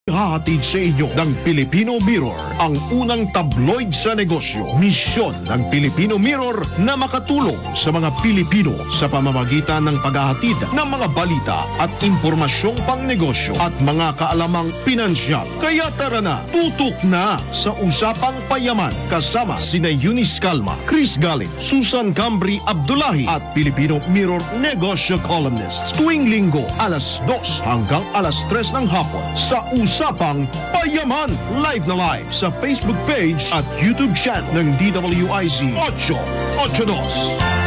Hahatid sa inyo ng Filipino Mirror, ang unang tabloid sa negosyo. Misyon ng Filipino Mirror na makatulong sa mga Pilipino sa pamamagitan ng paghahatid ng mga balita at impormasyong pangnegosyo at mga kaalamang pinansyal. Kaya tara na, tutok na sa Usapang Payaman kasama sina Eunice Calma, Chris Galit, Susan Cambri Abdullahi at Filipino Mirror Negosyo Columnists. Tuwing linggo, alas 2 hanggang alas 3 ng hapon sa Usapang Payaman. Live na live sa Facebook page at YouTube channel ng DWIZ 882.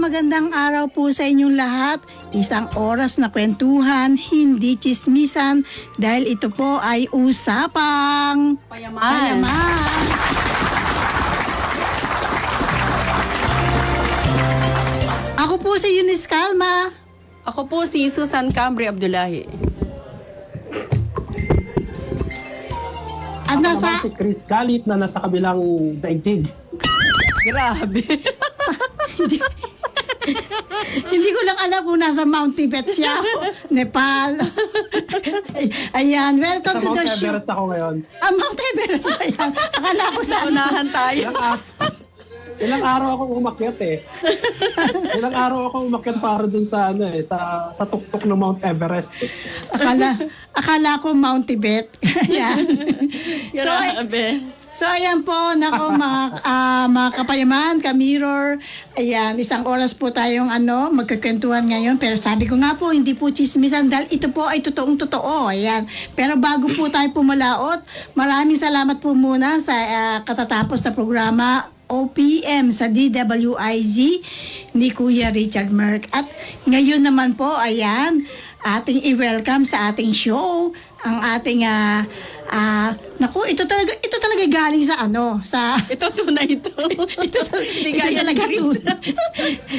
Magandang araw po sa inyong lahat. Isang oras na kwentuhan, hindi chismisan, dahil ito po ay Usapang Payaman. Ako po si Eunice Calma. Ako po si Susan Cambri Abdullahi. At nasa si Chris Galit na nasa kabilang daigdig. Grabe. Hindi ko lang alam kung nasa Mount Tibet siya, Nepal. Ayan, welcome to the show. Mount Everest ako ngayon. Mount Everest ba yan? Akala ko sa unahan tayo. Ilang araw ako umakyat eh. Ilang araw ako umakyat para dun sa sa tuktok ng Mount Everest. Akala ko Mount Tibet. Ayan. So ayan po, nako mga kapayaman, ka-mirror. Ayan, isang oras po tayong magkakwentuhan ngayon. Pero sabi ko nga po, hindi po chismisan dahil ito po ay totoong-totoo. Ayan. Pero bago po tayo pumalaot, maraming salamat po muna sa katatapos na programa OPM sa DWIZ ni Kuya Richard Merck. At ngayon naman po, ayan, ating i-welcome sa ating show ang ating ito talaga galing sa ito tunay ito.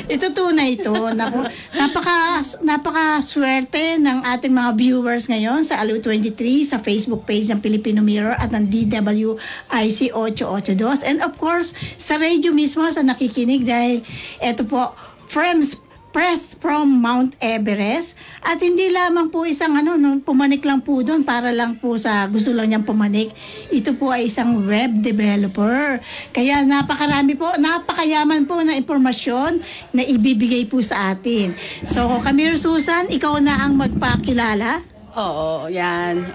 Ito tunay ito. Naku, napaka swerte ng ating mga viewers ngayon sa Aliw 23 sa Facebook page ng Filipino Mirror at ng DWIC 882 and of course sa radio mismo sa nakikinig dahil ito po Press from Mount Everest at hindi lamang po isang pumanik lang po doon para lang po sa gusto lang niyang pumanik. Ito po ay isang web developer. Kaya napakayaman po na impormasyon na ibibigay po sa atin. So, Camille Susan, ikaw na ang magpakilala. Oo, yan.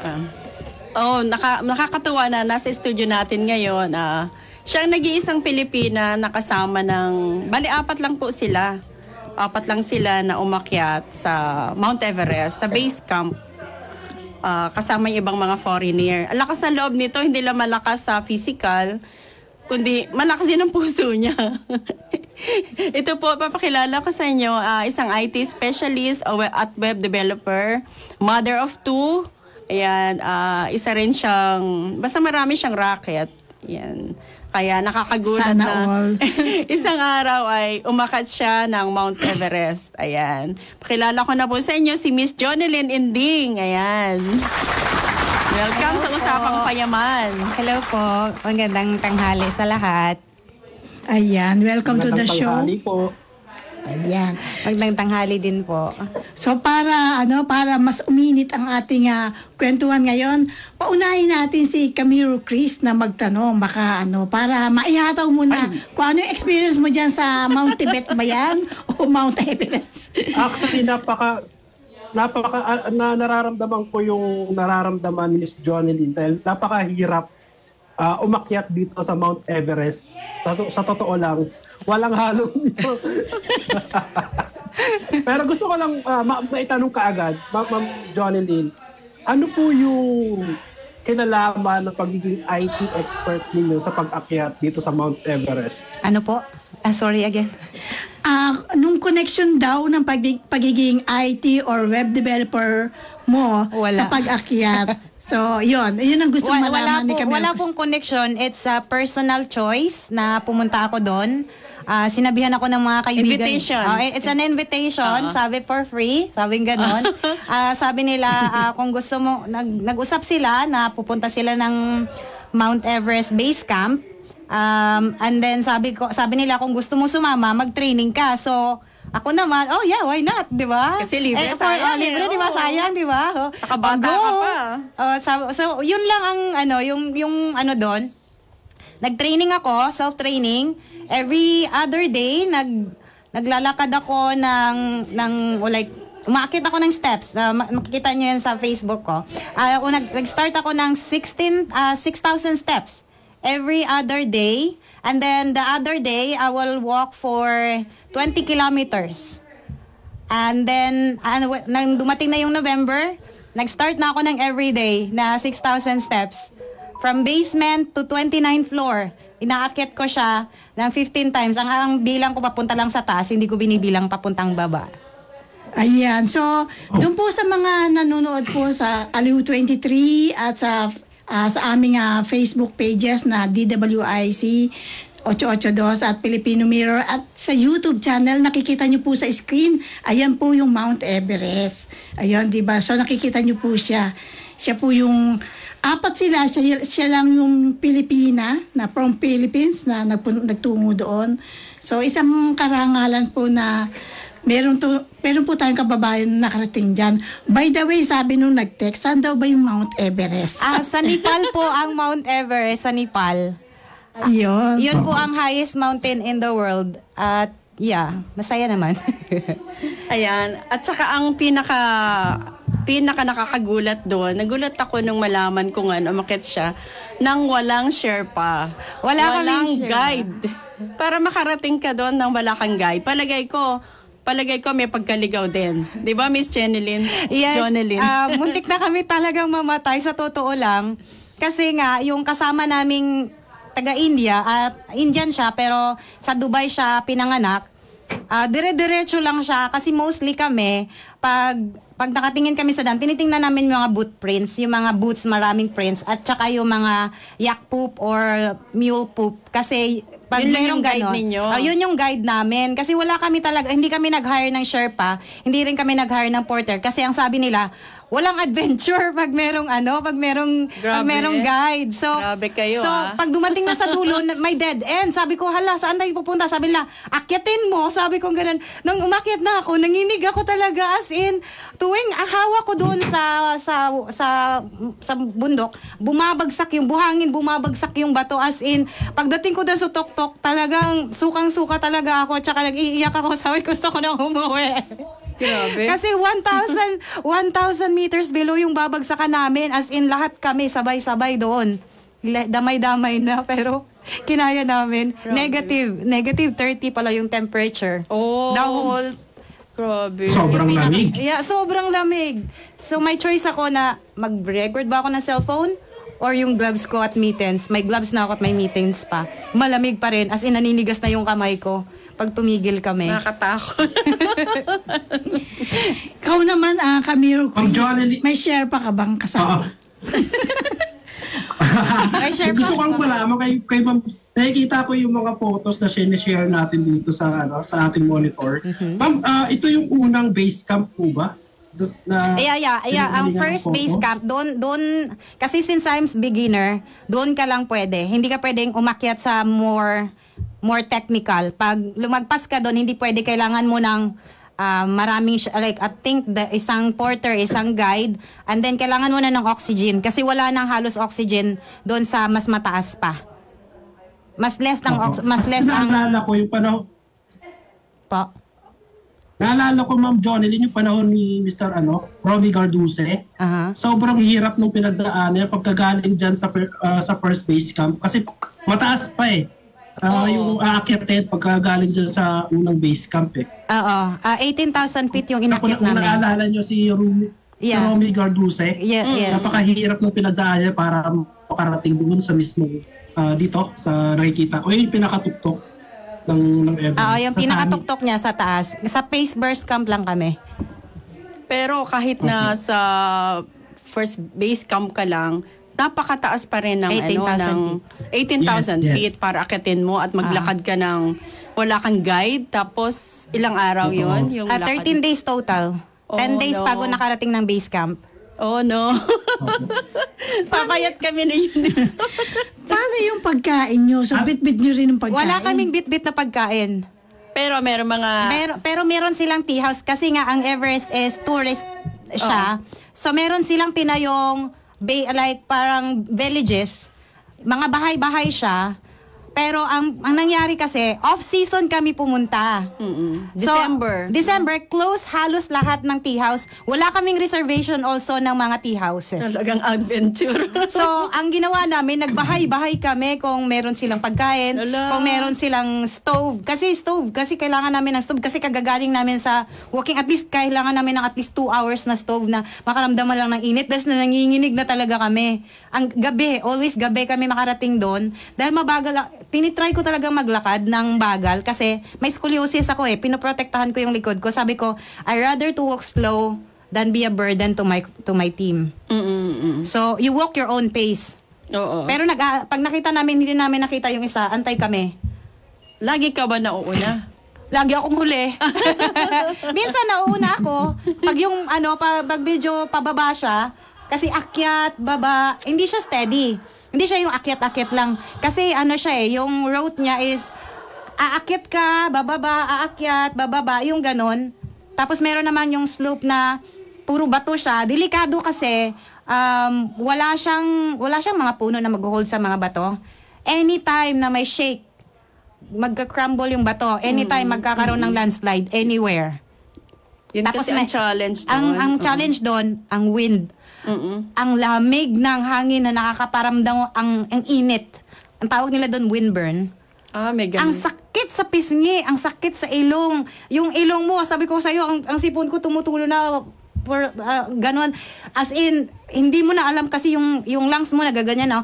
Nakakatuwa na nasa studio natin ngayon. Siyang nag-iisang Pilipina nakasama ng, apat lang po sila. Apat lang sila na umakyat sa Mount Everest, sa base camp, kasama yung ibang mga foreigner. Ang lakas ng loob nito, hindi lang malakas sa physical, kundi malakas din ang puso niya. Ito po, papakilala ko sa inyo, isang IT specialist at web developer, mother of 2, ayan, isa rin siyang, basta marami siyang racket, ayan. Kaya nakakagulat na isang araw ay umakyat siya ng Mount Everest. Ayan. Pakilala ko na po sa inyo si Miss Jonelyn Inding. Ayan. Welcome sa Usapang Payaman. Hello po. Magandang tanghali sa lahat. Ayan. Welcome to the show. Tanghali po. Ayan. Magandang tanghali din po. So para mas uminit ang ating kwentuhan ngayon, paunahin natin si Camilo Chris na magtanong para maihataw muna kung ano yung experience mo diyan sa Mount Tibet ba yan o Mount Everest. Actually, nararamdaman ko yung nararamdaman ni Miss Jonelyn dahil napakahirap umakyat dito sa Mount Everest. Sa totoo lang, walang halong dito. Pero gusto ko lang maitanong kaagad, Ma'am Jonelyn, ano po yung kinalaman ng pagiging IT expert ninyo sa pag-akyat dito sa Mount Everest? Ano po? Sorry again. Nung connection daw ng pagiging IT or web developer mo sa pag-akyat. So, yun ang gusto malaman ni Camille. Wala pong connection. It's a personal choice na pumunta ako doon. Sinabihan ako ng mga kaibigan. Invitation. It's an invitation. Sabi for free. Sabi ganon. Sabi nila, kung gusto mo, nag-usap sila na pupunta sila ng Mount Everest Base Camp. And then sabi nila kung gusto mo sumama, mag-training ka. So ako naman, oh yeah, why not, 'di ba? Kasi libre, sayang libre, eh, 'di ba? oo. Sayang, 'di ba? Saka bata ka pa. So yun lang ang yung doon. Nag-training ako, self-training. Every other day naglalakad ako ng like umaakit ako ng steps. Makikita niyo yan sa Facebook ko. Nag-start ako ng 6,000 steps every other day. And then the other day, I will walk for 20 kilometers. And then, nang dumating na yung November, nag-start na ako ng everyday na 6,000 steps. From basement to 29th floor. Inaakit ko siya ng 15 times. Ang bilang ko papunta lang sa taas, hindi ko binibilang papuntang baba. Ayan. So, doon po sa mga nanonood po sa Aliw 23 at sa aming Facebook pages na DWIC 882 at Filipino Mirror at sa YouTube channel, nakikita nyo po sa screen, ayan po yung Mount Everest. Ayan, di ba? So, nakikita nyo po siya. Siya po yung, apat sila, siya lang yung Pilipina, na from Philippines, na nagtungo doon. So, isang karangalan po na meron po tayong kababayan na nakarating dyan. By the way, sabi nung nag-text, saan daw ba yung Mount Everest? Sa Nepal po ang Mount Everest, sa Nepal. Yun. Yun po ang highest mountain in the world. At yeah, masaya naman. Ayan. At saka ang pinaka nakakagulat doon, nagulat ako nung malaman ko nga umakyat siya nang walang Sherpa. Walang kaming Sherpa. guide. Para makarating ka doon nang wala kang guide. Palagay ko may pagkaligaw din. 'Di ba, Miss Jonelyn? Yes, Jonelyn. muntik na kami talagang mamatay sa totoo lang. Kasi nga, yung kasama naming taga-India, Indian siya, pero sa Dubai siya pinanganak. Dire-diretso lang siya kasi mostly kami, pag nakatingin kami sa daan, tinitingnan namin yung mga boot prints, yung mga boots, maraming prints, at saka yung mga yak poop or mule poop. Kasi pag Yun lang merong yung guide ganon, ninyo. Yun yung guide namin. Kasi wala kami talaga, hindi kami nag-hire ng Sherpa, hindi rin kami nag-hire ng porter. Kasi ang sabi nila, walang adventure pag merong guide. So, Grabe kayo, pag dumating na sa dulo, may dead end. Sabi ko, hala, saan tayo pupunta? Sabi nila, akyatin mo. Sabi ko ganun. Nang umakyat na ako, nanginig ako talaga, as in, tuwing ahawa ko doon sa bundok, bumabagsak yung buhangin, bumabagsak yung bato, as in, pagdating ko doon sa tuktok, talagang sukang-suka talaga ako, tsaka nag-iiyak ako, sabi ko, gusto ko na umuwi. Grabe. Kasi 1,000 meters below yung babagsakan namin. As in, lahat kami sabay-sabay doon. Damay-damay na, pero kinaya namin. Negative 30 pala yung temperature. Oh. The whole... Grabe. Sobrang lamig. Yeah, sobrang lamig. So, may choice ako na mag-record ba ako ng cellphone or yung gloves ko at mittens. May gloves na ako at may mittens pa. Malamig pa rin. As in, naninigas na yung kamay ko pag tumigil kami. Nakatakot. Ikaw naman, Camille, Jonelyn. may share pa ka bang kasama? May share Gusto pa. ko lang malaman kay Ma'am, nakikita ko yung mga photos na share natin dito sa ating monitor. Ma'am, ito yung unang base camp po ba? Yeah. Ang pinagalingan first ng base photos? camp, doon, kasi since I'm beginner, doon ka lang pwede. Hindi ka pwedeng umakyat sa more technical. Pag lumagpas ka doon, hindi pwede, kailangan mo ng maraming, like, I think isang porter, isang guide, and then kailangan mo na ng oxygen kasi wala nang halos oxygen doon sa mas mataas pa. Mas less ang... Naalala ko yung panahon, Po. naalala ko Ma'am Jonelyn, yung panahon ni Mr. Romy Garduse. Aha. Sobrang hirap nung pinagdaan niya pagkagaling dyan sa first base camp kasi mataas pa eh. Yung aakyatin pagkagaling dyan sa unang base camp eh. Oo. 18,000 feet yung Kung inakyat namin. naalala nyo si Romy Garduse, Yes. napakahirap nung pinagdaan niya para makarating doon sa mismo dito sa nakikita ko. Yung pinakatuktok ng Everest. Yung Sa pinakatuktok niya sa taas. Sa Pace Burst Camp lang kami. Pero kahit na sa first base camp ka lang, napakataas pa rin ng 18,000 18,000 Yes. feet para akitin mo at maglakad ka ng wala kang guide, tapos ilang araw Totoo. yon yung 13 days total. 10 days bago nakarating ng base camp. Oh, no. Papayat kami na yun. Paano yung pagkain nyo? So, bit-bit nyo rin yung pagkain? Wala kaming bit-bit na pagkain. Pero meron mga... Pero meron silang tea house kasi nga ang Everest is tourist siya. So meron silang tinayong like parang villages. Mga bahay-bahay siya. Pero ang nangyari kasi, off-season kami pumunta. December, close halos lahat ng tea house. Wala kaming reservation also ng mga tea houses. Talagang adventure. So, ang ginawa namin, nagbahay-bahay kami kung meron silang pagkain, Ala. kung meron silang stove. Kasi kailangan namin ng stove. Kasi kagagaling namin sa walking, at least kailangan namin ng at least 2 hours na stove na makaramdaman lang ng init. Dahil na nanginginig na talaga kami. Ang gabi, always gabi kami makarating doon. Dahil mabagal, tinitry ko talagang maglakad ng bagal kasi may scoliosis ako pinoprotektahan ko yung likod ko. Sabi ko, I rather to walk slow than be a burden to my team. So, you walk your own pace. Oo. Pero pag nakita namin, hindi namin nakita yung isa, antay kami. Lagi ka ba nauuna? Lagi akong huli. Minsan nauuna ako, pag yung pag medyo pababa siya, kasi akyat, baba, hindi siya steady. Hindi siya yung akyat-akyat lang. Kasi siya yung route niya is aakyat ka, bababa, aakyat, bababa, yung ganon. Tapos meron naman yung slope na puro bato siya. Delikado kasi wala siyang mga puno na mag-hold sa mga bato. Anytime na may shake, magka-crumble yung bato. Anytime magkakaroon ng landslide, anywhere. Yun Tapos kasi ang challenge doon. Ang challenge doon, ang wind. Ang lamig ng hangin na nakakaparamdam ang init. Ang tawag nila doon, windburn. May ganun. Ang sakit sa pisngi, ang sakit sa ilong. Yung ilong mo, sabi ko sa'yo, ang sipon ko tumutulo na ganon. As in, hindi mo na alam kasi yung lungs mo nagaganyan na.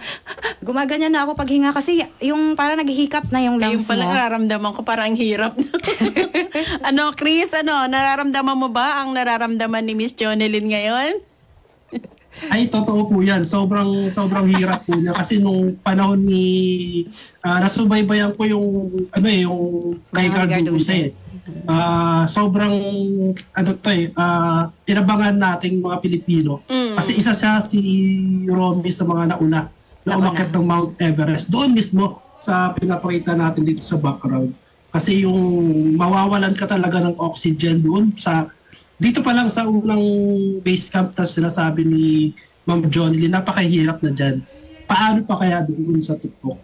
Gumaganyan na ako paghinga kasi yung parang naghihikap na yung lungs Yung pala mo. nararamdaman ko parang hirap. Chris, nararamdaman mo ba ang nararamdaman ni Miss Jonelyn ngayon? Ay, totoo po yan. Sobrang hirap po niya. Kasi nung panahon ni nasubaybayan ko yung kay Carduce. Sobrang tinabangan nating mga Pilipino. Kasi isa siya si Romy sa mga nauna na umakyat ng Mount Everest. Doon mismo sa pinapakita natin dito sa background. Kasi yung mawawalan ka talaga ng oxygen doon dito pa lang sa unang base camp na sinasabi ni Ma'am Jonelyn, napakahirap na dyan. Paano pa kaya doon sa tuktok?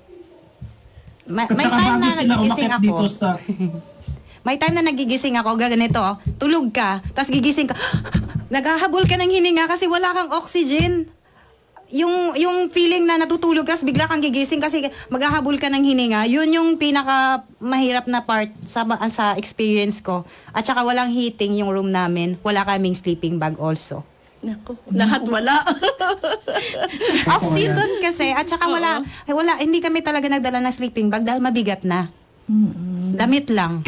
May At saka time bago na sila nagigising umakyat ako. dito sa... May time na nagigising ako, ganito, tulog ka, tapos gigising ka, naghahabol ka ng hininga kasi wala kang oxygen. Yung feeling na natutulog ka, bigla kang gigising kasi maghahabol ka ng hininga, yun yung pinaka mahirap na part sa experience ko. At saka walang heating yung room namin, wala kaming sleeping bag also. Naku, lahat wala. Off-season kasi, at saka wala, hindi kami talaga nagdala ng sleeping bag dahil mabigat na. Damit lang.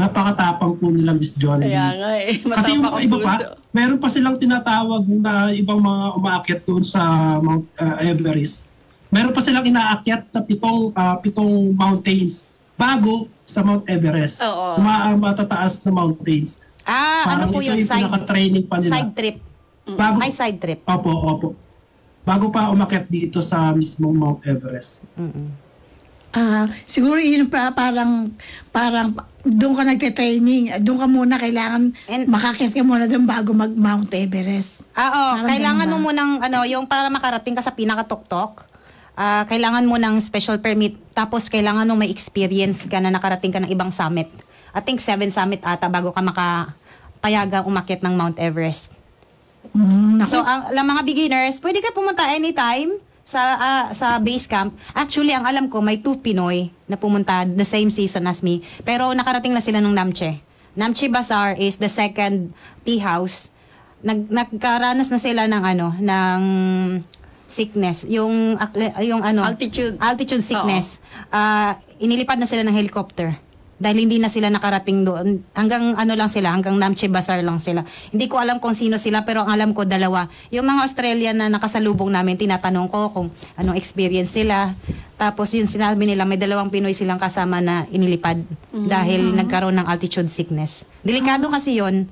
Napakatapang po nila, Miss Jonelyn. Kaya nga Kasi yung matapang ang iba pa, puso. meron pa silang tinatawag na ibang mga umaakyat doon sa Mount Everest. Meron pa silang inaakyat na pitong mountains bago sa Mount Everest. Oo. Matataas na mountains. Ano po ito yun? yung pinaka-training pa nila. Side trip. Bago, May side trip. Opo. Bago pa umakyat dito sa mismong Mount Everest. Siguro yun parang doon ka nagte-training. Doon ka muna kailangan makakit ka muna doon bago mag Mount Everest. Parang kailangan ganun mo munang yung para makarating ka sa pinakatuktok. Kailangan mo ng special permit. Tapos kailangan mo may experience ka na nakarating ka ng ibang summit. I think 7 summit ata bago ka makapayagang umakyat ng Mount Everest. So ang mga beginners, pwede ka pumunta anytime sa base camp. Actually, ang alam ko, may 2 Pinoy na pumunta the same season as me. Pero nakarating na sila ng Namche. Namche Bazaar is the second tea house. Nagkaranas na sila ng ng sickness. Yung altitude sickness. Inilipad na sila ng helicopter. Dahil hindi na sila nakarating doon. Hanggang hanggang Namche Bazaar lang sila. Hindi ko alam kung sino sila, pero ang alam ko 2. Yung mga Australian na nakasalubong namin, tinatanong ko kung anong experience nila. Tapos yun sinabi nila, may 2 Pinoy silang kasama na inilipad dahil nagkaroon ng altitude sickness. Delikado kasi yun.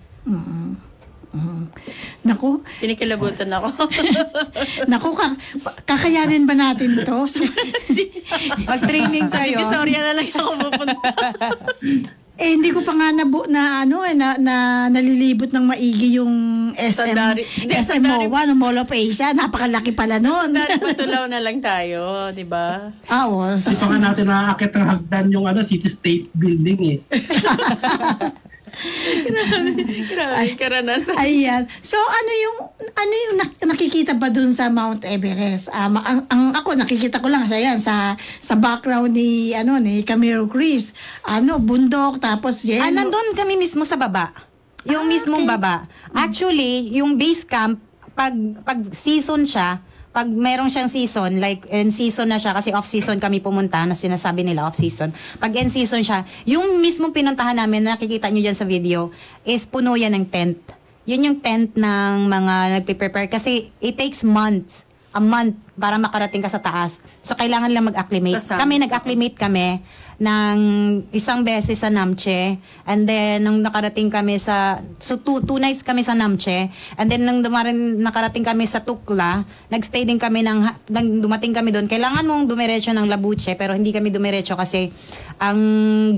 Naku, Pinikilabutan ako. naku, kakayanin ba natin to? Mag-training Sabi ko, sa'yo. sorry na lang ako pupunta. Hindi ko pa nga nalilibot ng maigi yung SM MOA, no, Mall of Asia. Napakalaki pala nun. Sandali Patulaw na lang tayo, di ba? Oo. Hindi pa nga natin nakakit ng hagdan yung City State Building eh. Grabe, karanasan. Ayan. So ano yung nakikita ba dun sa Mount Everest? Ang ako nakikita ko lang sa background ni Camilo Chris. Bundok tapos Nandun kami mismo sa baba. Yung mismong baba. Actually, yung base camp, pag season siya, pag merong siyang season, like in season na siya, kasi off-season kami pumunta, na sinasabi nila off-season. Pag in season siya, yung mismong pinuntahan namin, nakikita nyo dyan sa video, is puno yan ng tent. Yun yung tent ng mga nagpe-prepare. Kasi it takes a month para makarating ka sa taas. So, kailangan lang mag-acclimate. Kami, nag-acclimate kami ng isang beses sa Namche, and then nung nakarating kami so two nights kami sa Namche, and then nung nakarating kami sa Tukla, nagstay din kami nang dumating kami doon. Kailangan mong dumiretso ng Labuche, pero hindi kami dumiretso kasi ang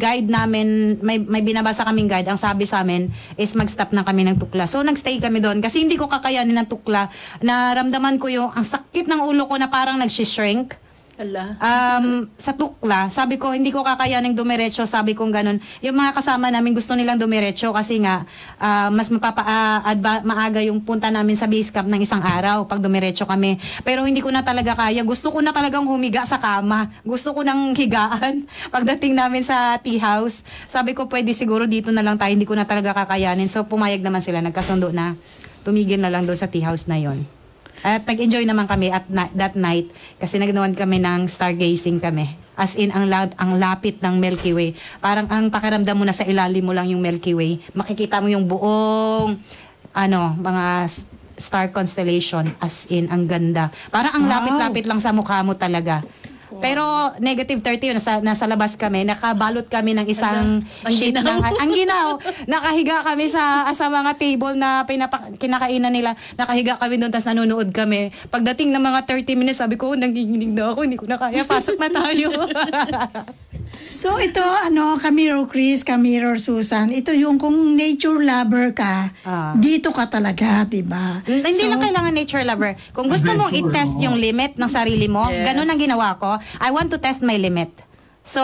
guide namin, may binabasa kaming guide, ang sabi sa amin is mag-stop na kami ng Tukla. So nagstay kami doon kasi hindi ko kakayanin ng Tukla. Naramdaman ko yung ang sakit ng ulo ko na parang nag-shrink. Ala. Sa Tukla, sabi ko, hindi ko kakayaning dumiretso, sabi kong ganun. Yung mga kasama namin gusto nilang dumiretso kasi nga, mas maaga yung punta namin sa base camp ng isang araw pag dumiretso kami. Pero hindi ko na talaga kaya. Gusto ko na talagang humiga sa kama. Gusto ko nang higaan. Pagdating namin sa tea house, sabi ko, pwede siguro dito na lang tayo, hindi ko na talaga kakayanin. So, pumayag naman sila, nagkasundo na. Tumigil na lang doon sa tea house na yon. At nag-enjoy naman kami at that night kasi nagnawan kami ng stargazing kami. As in, ang lapit ng Milky Way. Parang ang pakiramdam mo na sa ilalim mo lang yung Milky Way. Makikita mo yung buong mga star constellation. As in, ang ganda. Parang ang lapit-lapit lang sa mukha mo talaga. Pero negative 30 yun, nasa labas kami, nakabalot kami ng isang sheet ng ang ginaw. Nakahiga kami sa mga table na kinakainan nila. Nakahiga kami doon, tapos nanonood kami. Pagdating ng mga 30 minutes, sabi ko, nanginginig na ako, hindi ko na kaya, pasok na tayo. So ito, Camilo Chris, Camilo Susan, ito yung kung nature lover ka, dito ka talaga, diba? Hindi lang kailangan nature lover. Kung gusto mong i-test yung limit ng sarili mo, ganun ang ginawa ko. I want to test my limit. So,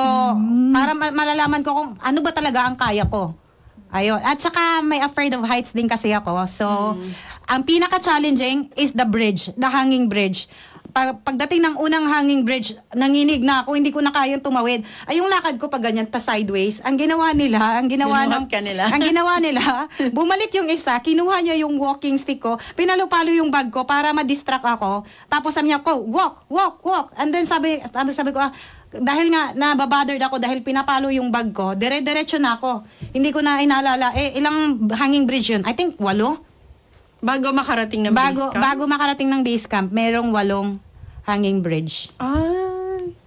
para malalaman ko kung ano ba talaga ang kaya ko. Ayun. At saka may afraid of heights din kasi ako. So, ang pinaka-challenging is the bridge, the hanging bridge. Pagdating ng unang hanging bridge, nanginig na ako, hindi ko na kayang tumawid. Ay, yung lakad ko pag ganyan, pa sideways, ang ginawa nila, bumalik yung isa, kinuha niya yung walking stick ko, pinalo-palo yung bag ko para ma-distract ako. Tapos sabi niya, walk. And then sabi ko, dahil nga nababothered ako dahil pinapalo yung bag ko, dire-diretso na ako. Hindi ko na inaalala, ilang hanging bridge yun? I think 8. Bago makarating ng base camp? Bago makarating ng base camp, merong 8 hanging bridge.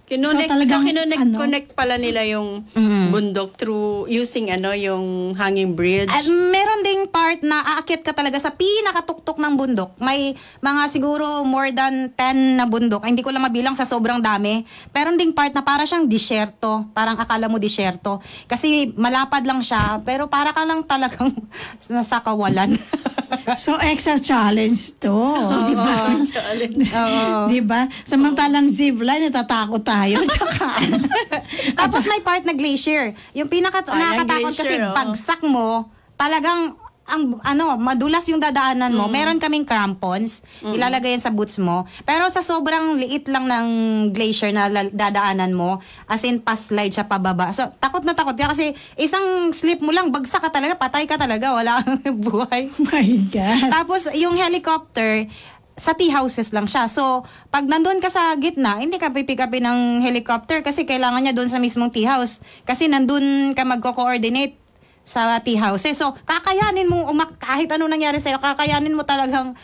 Kinonect pala nila yung bundok through using yung hanging bridge. At meron ding part na aakyat ka talaga sa pinakatuktok ng bundok. May mga siguro more than 10 na bundok. Ay, hindi ko lang mabilang sa sobrang dami. Meron ding part na para siyang disyerto. Parang akala mo disyerto. Kasi malapad lang siya, pero para ka lang talagang nasa kawalan. So, extra challenge to. Diba? Challenge. Diba? Samantalang zipline, natatakot tayo. Tapos may part na glacier. Yung nakakatakot kasi bagsak mo, talagang madulas yung dadaanan mo. Meron kaming crampons, ilalagay yan sa boots mo. Pero sa sobrang liit lang ng glacier na dadaanan mo, as in pa-slide siya pababa. So, takot na takot ka kasi isang slip mo lang, bagsak ka talaga, patay ka talaga, wala kang buhay. Oh my God. Tapos, yung helicopter, sa tea houses lang siya. So, pag nandun ka sa gitna, hindi ka pipikapin ng helicopter kasi kailangan niya doon sa mismong tea house. Kasi nandun ka magko-coordinate sa tea houses. So, kakayanin mo, kahit ano nangyari sa'yo, kakayanin mo talagang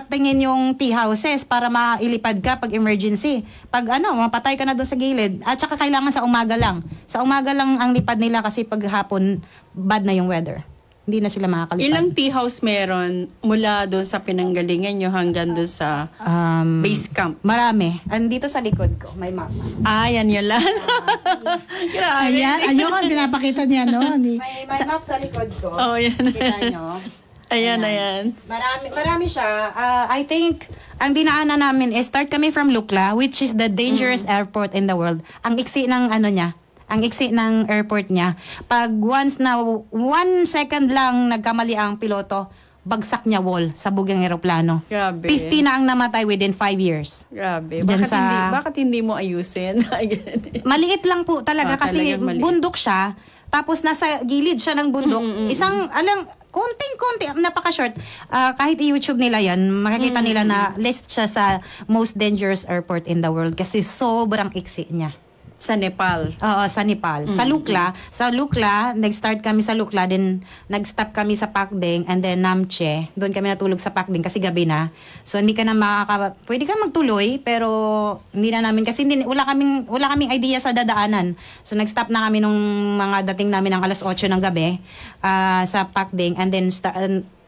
tingin yung tea houses para mailipad ka pag emergency. Pag mapatay ka na doon sa gilid. At saka kailangan sa umaga lang. Sa umaga lang ang lipad nila kasi pag hapon, bad na yung weather. Hindi na sila makakalipad. Ilang tea house meron mula doon sa pinanggalingan nyo hanggang doon sa base camp? Marami. Andito sa likod ko, may map. Yan yun lang. Grabe. Ayun, pinapakita niya, no? May map sa likod ko. Oh, yan. Kita nyo. Ayan. Marami siya. I think, ang dinaanan namin is start kami from Lukla, which is the dangerous airport in the world. Ang iksi ng airport niya. Pag once na 1 second lang nagkamali ang piloto, bagsak niya wall sa bugang eroplano. Grabe. 50 na ang namatay within 5 years. Grabe. Dyan Bakit hindi mo ayusin? Maliit lang po talaga kasi talagang maliit. bundok siya. Tapos nasa gilid siya ng bundok. Konting-konti, napaka-short. Kahit i-YouTube nila yan, makikita nila na list siya sa most dangerous airport in the world kasi sobrang iksi niya. Sa Nepal. Oo, sa Nepal. Sa Lukla, nag-start kami sa Lukla, then nag-stop kami sa Pakding, and then Namche. Doon kami natulog sa Pakding kasi gabi na. So, hindi ka na pwede ka magtuloy, pero hindi na namin, kasi wala kaming idea sa dadaanan. So, nag-stop na kami nung mga dating namin ng alas 8 ng gabi sa Pakding, and then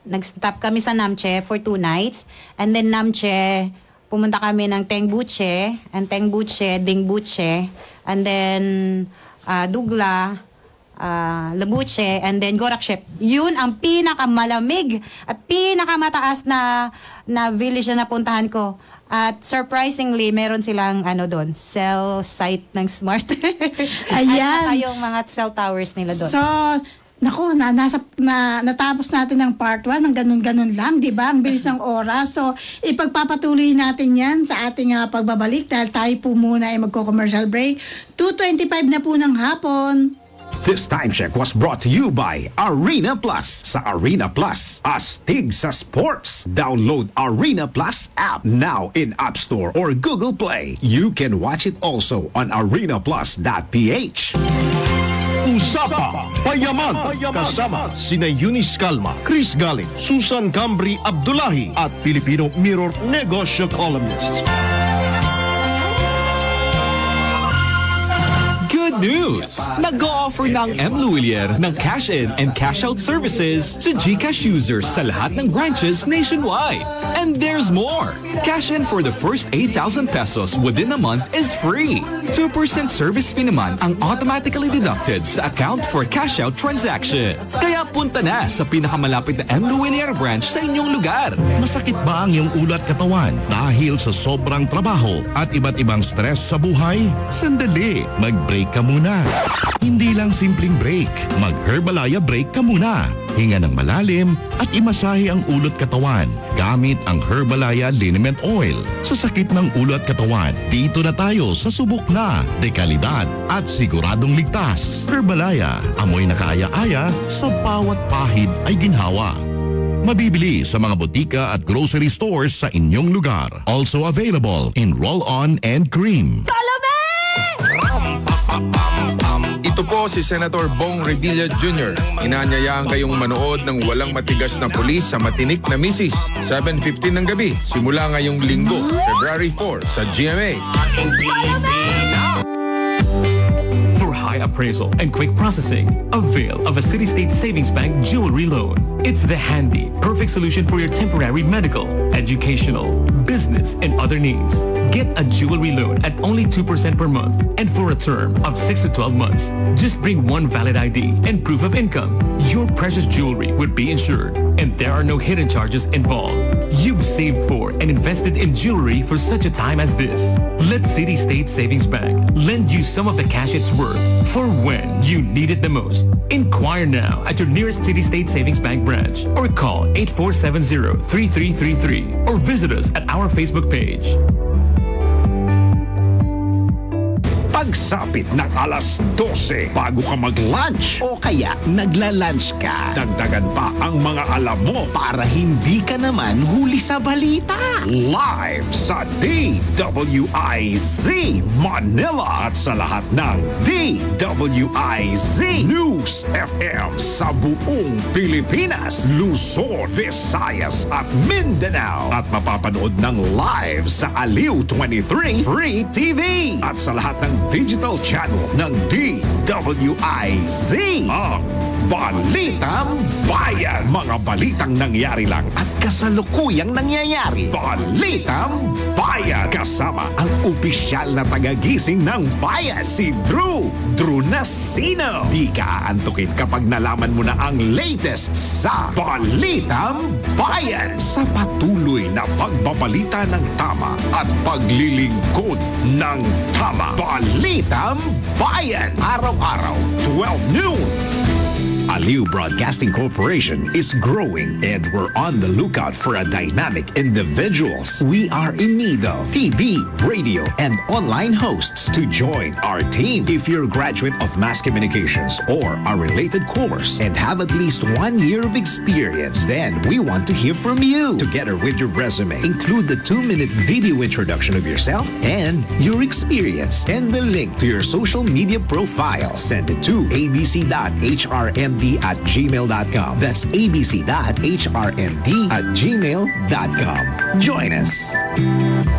nag-stop kami sa Namche for 2 nights. And then Namche, pumunta kami ng Tengbuche, Dingbuche, and then Dugla, Labuche, and then Gorakshep. Yun ang pinakamalamig at pinakamataas na village na napuntahan ko. At surprisingly, meron silang doon, cell site ng Smart. Ayan. At saka yung mga cell towers nila doon. So, naku, natapos natin ang part 1 ng ganun-ganun lang, di ba? Ang bilis ng oras. So, ipagpapatuloy natin yan sa ating pagbabalik dahil tayo po muna ay magko-commercial break. 2:25 na po ng hapon. This time check was brought to you by Arena Plus. Sa Arena Plus, astig sa sports. Download Arena Plus app now in App Store or Google Play. You can watch it also on arenaplus.ph. Usapang Payaman kasama sina Eunice Calma, Chris Galit, Susan Cambri Abdullahi at Filipino Mirror Negosyo columnists. Good news! Nag-o-offer ng M. Luwilier ng cash-in and cash-out services to GCash users sa lahat ng branches nationwide. And there's more! Cash-in for the first 8,000 pesos within a month is free. 2% service fee naman ang automatically deducted sa account for cash-out transaction. Kaya punta na sa pinakamalapit na M. Luwilier branch sa inyong lugar. Masakit ba ang iyong ulat katawan dahil sa sobrang trabaho at iba't ibang stress sa buhay? Sandali, mag-break ka muna. Hindi lang simpleng break. Mag-Herbalaya break ka muna. Hinga ng malalim at imasahe ang ulot katawan gamit ang Herbalaya Liniment Oil. Sa sakit ng ulot katawan, dito na tayo sa subok na, dekalidad at siguradong ligtas. Herbalaya, amoy na kaaya-aya, sa bawat pahid ay ginhawa. Mabibili sa mga botika at grocery stores sa inyong lugar. Also available in roll-on and cream. Ito po si Senator Bong Revilla Jr. Inanyayaan kayong manood ng Walang Matigas na Pulis sa Matinik na Misis, 7:15 ng gabi, simula ngayong linggo, February 4 sa GMA. For high appraisal and quick processing, avail of a City State Savings Bank jewelry loan. It's the handy, perfect solution for your temporary medical, educational, business, and other needs. Get a jewelry loan at only 2% per month and for a term of 6 to 12 months. Just bring one valid ID and proof of income. Your precious jewelry would be insured and there are no hidden charges involved. You've saved for and invested in jewelry for such a time as this. Let City State Savings Bank lend you some of the cash it's worth for when you need it the most. Inquire now at your nearest City State Savings Bank branch or call 8470-3333 or visit us at our Facebook page. Pagsapit ng alas 12 bago ka mag-lunch o kaya nagla-lunch ka, dagdagan pa ang mga alam mo para hindi ka naman huli sa balita. Live sa DWIZ Manila at sa lahat ng DWIZ News FM sa buong Pilipinas, Luzon, Visayas at Mindanao. At mapapanood ng live sa Aliw 23 Free TV at sa lahat ng digital channel ng DWIZ. Ang Balitang Bayan. Mga balitang nangyari lang at kasalukuyang nangyayari. Balitang Bayan. Kasama ang opisyal na tagagising ng bayan, si Drew Nasino. Di ka aantukin kapag nalaman mo na ang latest sa Balitang Bayan. Sa patuloy na pagbabalita ng tama at paglilingkod ng tama. Balitang Bayan. Araw-araw, 12 noon. Aliw Broadcasting Corporation is growing and we're on the lookout for a dynamic individuals. We are in need of TV, radio, and online hosts to join our team. If you're a graduate of mass communications or a related course and have at least 1 year of experience, then we want to hear from you. Together with your resume, include the 2-minute video introduction of yourself and your experience and the link to your social media profile. Send it to abc.hrmd@gmail.com. That's abc.hrmd@gmail.com. Join us.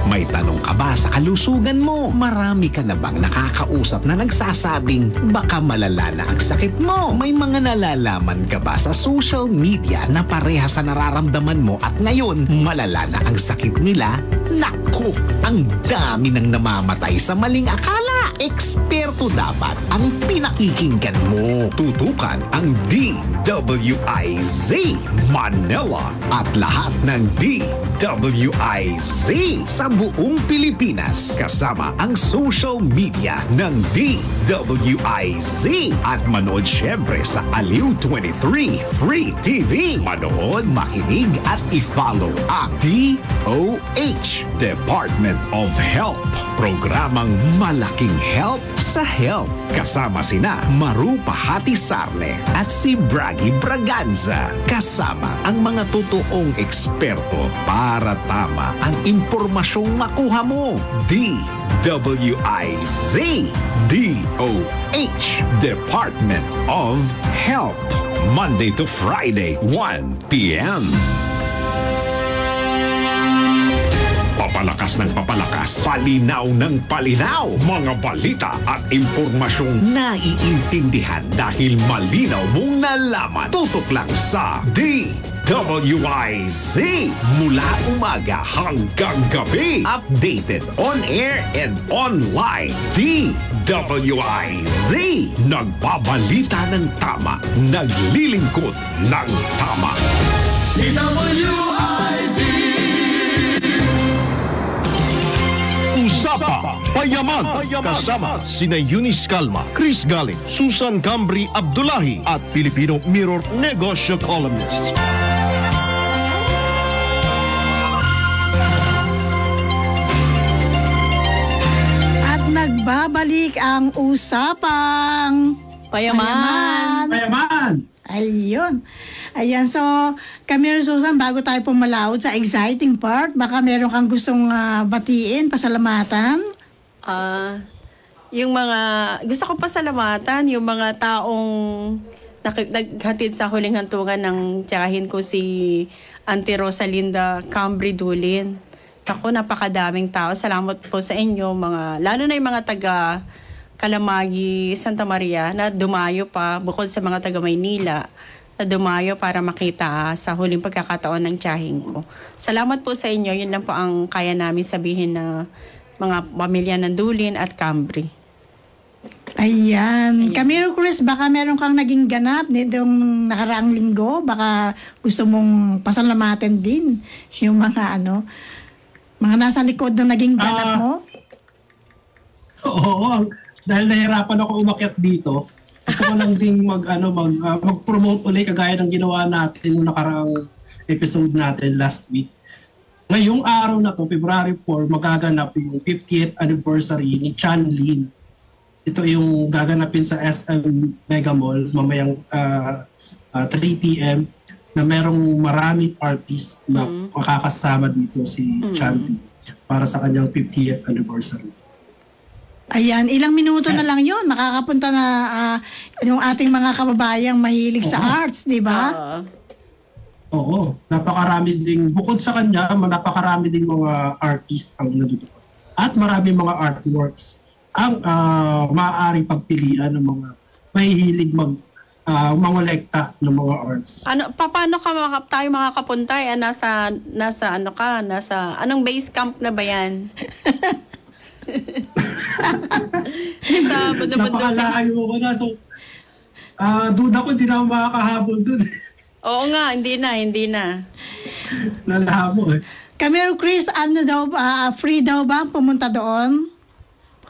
May tanong ka ba sa kalusugan mo? Marami ka na bang nakakausap na nagsasabing baka malala na ang sakit mo? May mga nalalaman ka ba sa social media na pareha sa nararamdaman mo at ngayon malala na ang sakit nila? Naku, ang dami nang namamatay sa maling akala. Eksperto dapat ang pinakikinggan mo. Tutukan ang DWIZ Manila at lahat ng DWIZ sa buong Pilipinas. Kasama ang social media ng DWIZ. At manood syempre sa Aliw 23 Free TV. Manood, makinig at i-follow ang DOH Department of Health. Programang malaking help sa health. Kasama sina Maru Pahati Sarne at si Bragi Braganza. Kasama ang mga totoong eksperto para tama ang impormasyong makuha mo. DWIZ DOH Department of Health. Monday to Friday, 1 p.m. Papalakas ng papalakas, palinaw ng palinaw. Mga balita at impormasyong naiintindihan dahil malinaw mong nalaman. Tutok lang sa DWIZ. Mula umaga hanggang gabi. Updated on air and online. DWIZ. Nagbabalita ng tama. Naglilingkod ng tama. DWIZ. Usapa Payaman. Kasama sina Eunice Calma, Chris Galing, Susan Cambri Abdullahi at Filipino Mirror Negosyo columnists. At nagbabalik ang usapang Payaman. Ayun. Ayan, so kami Susan, bago tayo pumalaot sa exciting part, baka meron kang gustong batiin, pasalamatan? Yung mga, gusto ko pasalamatan, yung mga taong naghatid sa huling hantungan ng tiyahin ko si Auntie Rosalinda Cambri Dulin. Ako, napakadaming tao. Salamat po sa inyo, lalo na yung mga taga Kalamagi, Santa Maria, na dumayo pa, bukod sa mga taga Maynila, na dumayo para makita sa huling pagkakataon ng tiyahin ko. Salamat po sa inyo. Yun lang po ang kaya namin sabihin na mga pamilya ng Dulin at Cambri. Ayan. Camilo Cruz, baka meron kang naging ganap nitong nakaraang linggo. Baka gusto mong pasalamatan din yung mga mga nasa likod ng naging ganap mo. Oo, dahil nahirapan ako umakyat dito. Gusto ko lang din mag-promote ulit kagaya ng ginawa natin yung nakaraang episode natin last week. Ngayong araw na to, February 4, magaganap yung 50th anniversary ni Chan Lin. Ito yung gaganapin sa SM Mega Mall mamayang 3 p.m. na merong maraming artist na makakasama dito si Chan Lin para sa kanyang 50th anniversary. Ayan, ilang minuto na lang yun. Makakapunta na yung ating mga kababayang mahilig sa arts, di ba? Oo, napakarami ding, bukod sa kanya, napakarami ding mga artist ang nandito. At marami mga artworks ang maaaring pagpilian ng mga mahihilig mangolekta ng mga arts. Paano tayo makakapunta? Nasa ano ka? Nasa anong base camp na ba yan? Sa bundok-bundok. Napakalayo ko na. So, duda ko, hindi na ako makakahabol dun. Oo nga, hindi na. Lalabo eh. Camille Chris, ano daw ba, free daw ba pumunta doon?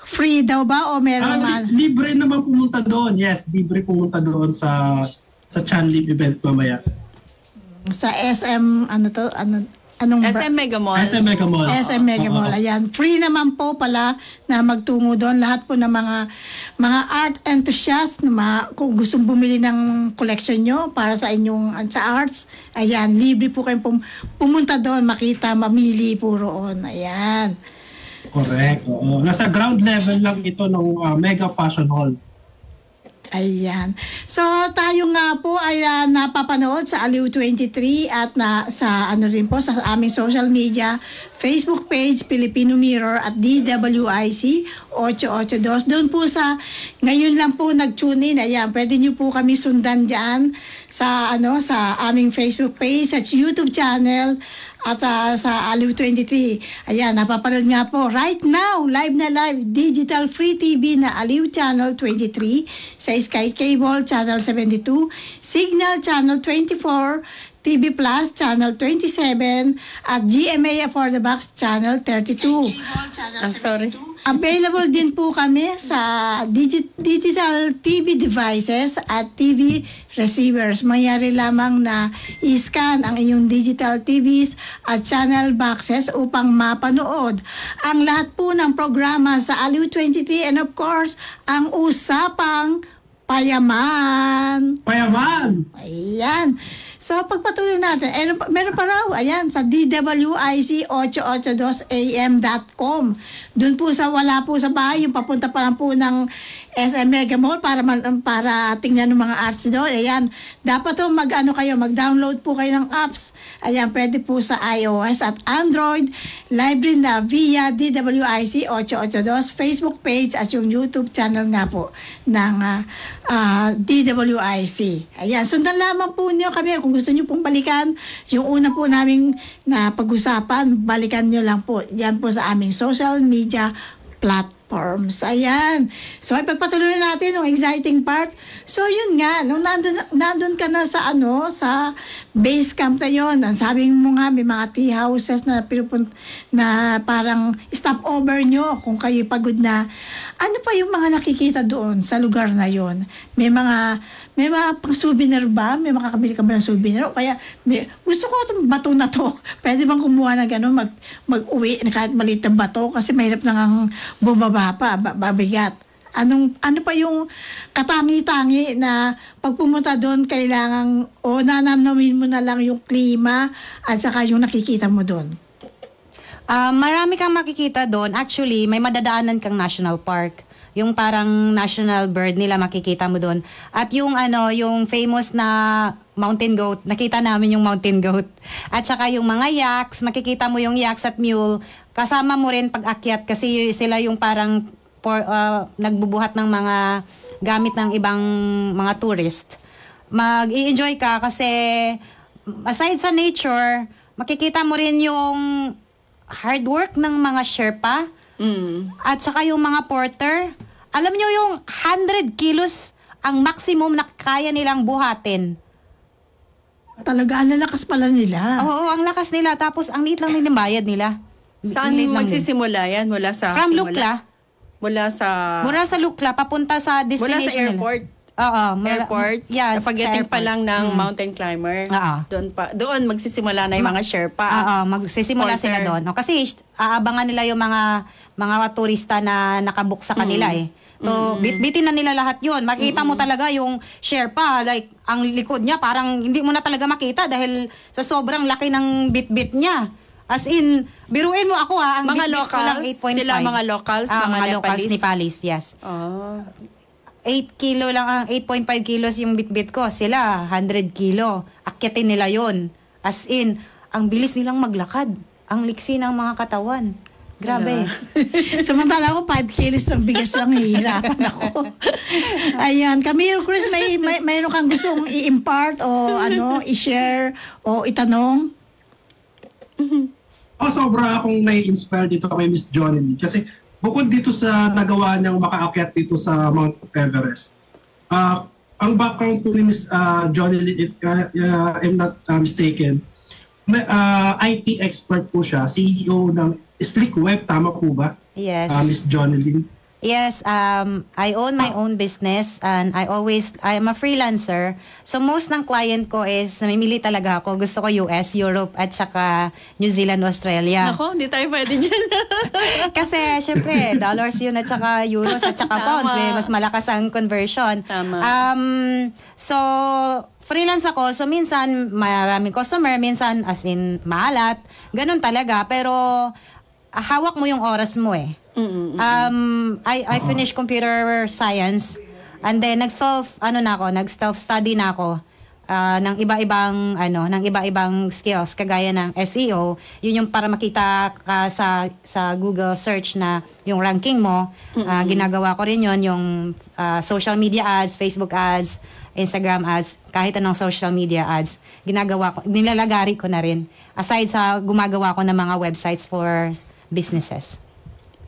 Free daw ba o meron man? Libre naman pumunta doon. Yes, libre pumunta doon sa Chanlib event mamaya. Sa SM, anong SM Mega Mall. SM Mega Mall. SM Mega Mall. Ayan. Free naman po pala na magtungo doon. Lahat po ng mga art enthusiasts na kung gustong bumili ng collection nyo para sa inyong sa arts, ayan, libre po kayong pumunta doon, makita, mamili po roon. Ayan. Correct. Oo. Nasa ground level lang ito ng Mega Fashion Hall. Ayan. So, tayo nga po ay napapanood sa Aliw 23 at sa rin po, sa aming social media, Facebook page, Filipino Mirror at DWIC 882. Doon po ngayon lang po nag-tune in. Ayan, pwede nyo po kami sundan dyan sa aming Facebook page, sa YouTube channel, at sa Aliw 23. Ayan, napapanood nga po right now, live na live, digital free TV na Aliw Channel 23, sa Sky Cable Channel 72, Signal Channel 24, TV Plus Channel 27, at GMA For the Box Channel 32. Sorry. Available din po kami sa digital TV devices at TV receivers. Mayari lamang na i-scan ang inyong digital TVs at channel boxes upang mapanood ang lahat po ng programa sa Aliw 23 and of course, ang usapang payaman. Payaman! Ayan. So, pagpatuloy natin, meron pa raw, ayan, sa DWIC882am.com. Doon po wala po sa bahay, yung papunta pa lang po ng SM Mega Mall para tingnan ng mga arts doon. Ayan, dapat po mag-download po kayo ng apps. Ayan, pwede po sa iOS at Android. Library na via DWIC882 Facebook page at yung YouTube channel nga po ng DWIC. Ayan, sundan lamang po niyo kami kung gusto niyo pong balikan yung una po naming na pag-usapan, balikan niyo lang po. Yan po sa aming social media platforms. Ayan. So, ipagpatuloy natin yung exciting part. So, yun nga, nung nandun ka na sa base camp na yun, sabi mo nga, may mga tea houses na parang stopover nyo kung kayo pagod na. Ano pa yung mga nakikita doon sa lugar na yun? May mga pang souvenir ba? May makakabili ka ba ng souvenir? O kaya, gusto ko itong bato na to. Pwede bang kumuha na gano'n, mag-uwi na kahit maliit na bato kasi mahirap nang bumaba pa, babigat. Ano pa yung katangi-tangi na pag pumunta doon, kailangan nanamnamin mo na lang yung klima at saka yung nakikita mo doon? Marami kang makikita doon. Actually, may madadaanan kang national park. Yung parang national bird nila makikita mo doon. At yung yung famous na mountain goat, nakita namin yung mountain goat. At saka yung mga yaks, makikita mo yung yaks at mule. Kasama mo rin pag-akyat kasi sila yung parang nagbubuhat ng mga gamit ng ibang mga tourist. Mag-i-enjoy ka kasi aside sa nature, makikita mo rin yung hard work ng mga Sherpa. At saka yung mga porter. Alam nyo yung 100 kilos ang maximum na kaya nilang buhatin. Talaga, ang lalakas pala nila. Oo, ang lakas nila. Tapos, ang liit lang din yung bayad nila. Saan magsisimula yan? Mula sa... From Lukla. Mula sa Lukla, papunta sa destination. Mula sa airport. Oo. Airport. Yes, Pagdating pa lang ng mountain climber. Doon magsisimula na yung mga Sherpa. Magsisimula sila doon. No? Kasi aabangan nila yung mga turista na nakabook sa kanila eh. So, bitbitin na nila lahat yun. Makita mo talaga yung Sherpa, like, ang likod niya, parang hindi mo na talaga makita dahil sa sobrang laki ng bitbit niya. As in, biruin mo ako ang mga bitbit ko lang 8.5. Sila mga locals, mga locals, Nepalis, yes. 8 kilo lang ang 8.5 kilos yung bitbit ko. Sila, 100 kilo. Akyatin nila yon. As in, ang bilis nilang maglakad. Ang liksi ng mga katawan. Grabe. Samantala ako, 5 kilos ng bigas lang hihirapan ako. Ayan, Camille Cruz, mayroon kang gustong i-impart o i-share o itanong? Sobra akong nai-inspire dito kay Miss Johnny Lee. Kasi bukod dito sa nagawa niyang makaakyat dito sa Mount Everest, ang background po ni Miss Johnny Lee, if I'm not mistaken, IT expert po siya, CEO ng Slick Web, tama po ba? Yes. Miss Johnny Lee. Yes, I own my own business and I'm a freelancer. So most ng client ko is namimili talaga ako. Gusto ko US, Europe at saka New Zealand, Australia. Nako, hindi tayo pwede dyan. Kasi syempre, dollars yun at saka euros at saka pounds. Mas malakas ang conversion. Tama. So, freelance ako. So minsan maraming customer, minsan as in maalat. Ganun talaga. Pero hawak mo yung oras mo eh. I finished computer science and then nag-self-study na ako ng iba-ibang skills kagaya ng SEO. Yun yung para makita ka sa Google search na yung ranking mo. Ginagawa ko rin yun, yung social media ads, Facebook ads, Instagram ads, kahit anong social media ads. Nilalagari ko na rin. Aside sa gumagawa ko ng mga websites for businesses.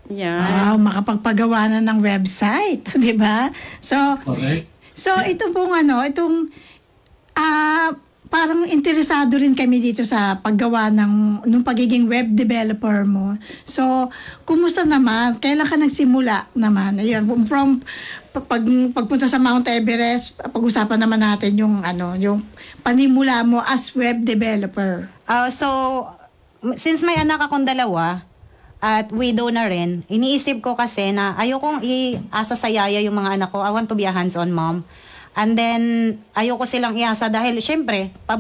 Yeah. Wow, makapagpagawa na ng website, 'di ba? So, Okay. so ito pong parang interesado rin kami dito sa paggawa nung pagiging web developer mo. So, kumusta naman? Kailan ka nagsimula naman? Ayun, from pagpunta sa Mount Everest, pag-usapan naman natin yung panimula mo as web developer. So, since may anak akong dalawa, at widow na rin, iniisip ko kasi na ayokong iasa sa yaya yung mga anak ko. I want to be a hands-on mom. And then, ayoko silang iasa dahil syempre, pag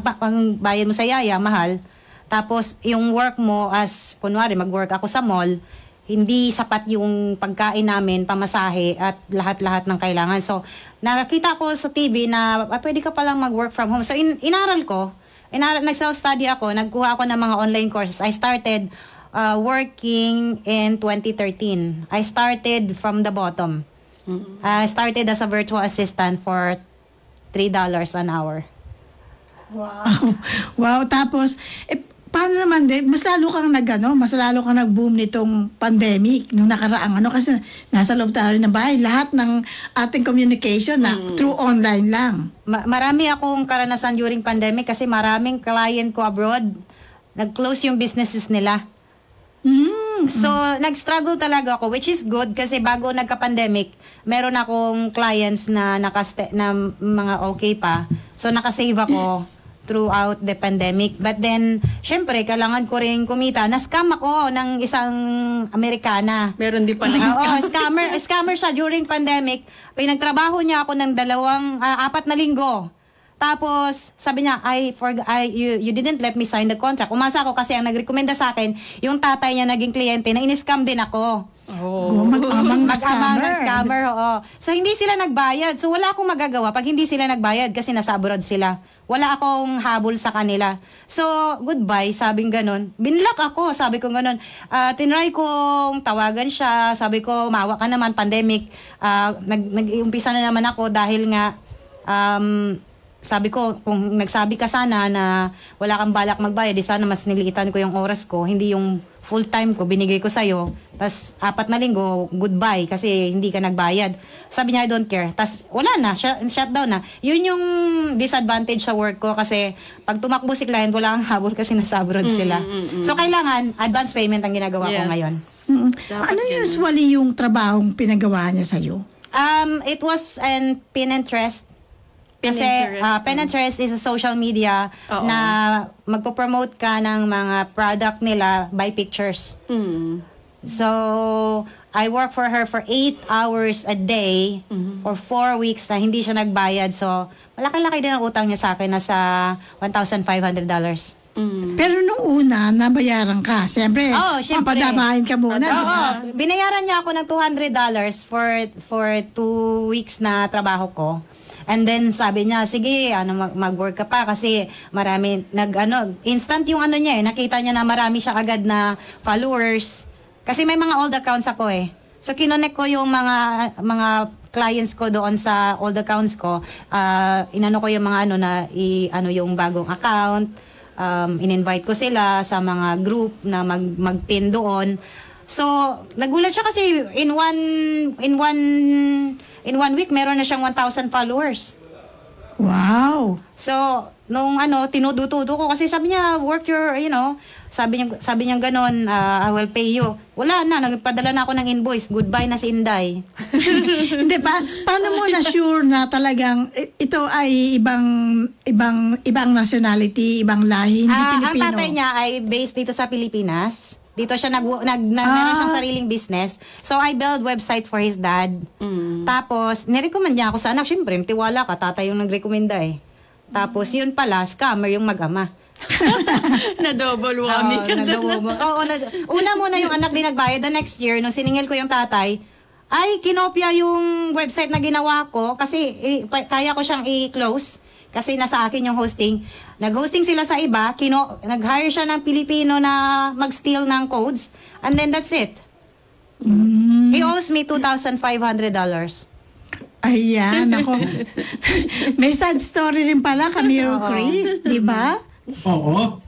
bayad mo sa yaya, mahal. Tapos, yung work mo as, kunwari, mag-work ako sa mall, hindi sapat yung pagkain namin, pamasahe, at lahat-lahat ng kailangan. So, nakakita ko sa TV na pwede ka palang mag-work from home. So, inaral ko. Nag-self-study ako, nagkuha ako ng mga online courses. I started working in 2013. I started from the bottom. I started as a virtual assistant for $3 an hour. Wow. Wow, tapos paano naman mas lalo kang nag-boom nitong pandemic nung nakaraang kasi nasa loob tayo ng bahay, lahat ng ating communication na through online lang. Marami akong karanasan during pandemic kasi maraming client ko abroad, nag-close yung businesses nila. So, nag-struggle talaga ako, which is good kasi bago nagka-pandemic, meron akong clients na na mga okay pa. So, nakasave ako throughout the pandemic. But then, syempre, kailangan ko rin kumita. Na-scam ako ng isang Amerikana. Meron din pala Scammer siya during pandemic. Pinagtrabaho niya ako ng 4 na linggo. Tapos, sabi niya, you didn't let me sign the contract. Umasa ako kasi ang nagrekomenda sa akin, yung tatay niya naging kliyente na in-scam din ako. Mag-amang na scammer. Oo. So, hindi sila nagbayad. So, wala akong magagawa pag hindi sila nagbayad kasi nasa abroad sila. Wala akong habol sa kanila. So, goodbye, sabing ganun. Binlock ako, sabi ko ganun. Tinry kong tawagan siya, sabi ko, maawa ka naman, pandemic. Nag-umpisa na naman ako dahil nga, sabi ko, kung nagsabi ka sana na wala kang balak magbayad, di sana mas niliitan ko yung oras ko, hindi yung full time ko, binigay ko sa'yo. Tapos 4 na linggo, goodbye, kasi hindi ka nagbayad. Sabi niya, I don't care. Tapos wala na, shutdown na. Yun yung disadvantage sa work ko kasi pag tumakbo si client, wala kang habol kasi nasa abroad sila. So kailangan, advance payment ang ginagawa ko ngayon. Ano usually yung trabahong pinagawa niya sa'yo? It was an Pinterest. Kasi Pinterest is a social media na magpo-promote ka ng mga product nila by pictures. So, I work for her for 8 hours a day for 4 weeks na hindi siya nagbayad. So, malaki-laki din ang utang niya sa akin, nasa $1,500. Pero nung una, nabayaran ka. Siyempre, papadamahin ka muna. Binayaran niya ako ng $200 for 2 weeks na trabaho ko. And then sabi niya, sige, mag-work ka pa kasi marami instant yung niya nakita niya na marami siya agad na followers. Kasi may mga old accounts ako So kinonek ko yung mga clients ko doon sa old accounts ko. Inano ko yung mga yung bagong account. In-invite ko sila sa mga group na mag-pin doon. So nagulat siya kasi in one week meron na siyang 1,000 followers. Wow. So, nung tinudutudo ko kasi sabi niya, work your, sabi niya gano'n, I will pay you. Wala na, nagpadala na ako ng invoice. Goodbye na si Inday. Hindi pa, paano mo na sure na talagang ito ay ibang nationality, ibang lahi, hindi Pilipino? Ang tatay niya ay based dito sa Pilipinas. Dito siya meron siyang sariling business. So, I build website for his dad. Tapos, nirecommend niya ako sa anak. Siyempre, tiwala ka, tatay yung nagrekomenda eh. Tapos, yun pala, scammer yung mag-ama. Na-double whammy ka doon. Una muna yung anak din nagbayad. The next year, nung siningil ko yung tatay, ay, kinopya yung website na ginawa ko kasi kaya ko siyang i-close. Kasi nasa akin yung hosting. Nag-hosting sila sa iba, nag-hire siya ng Pilipino na mag-steal ng codes, and then that's it. He owes me $2,500. Ayan, ako. May sad story rin pala kami yung Chris, di ba? Oo.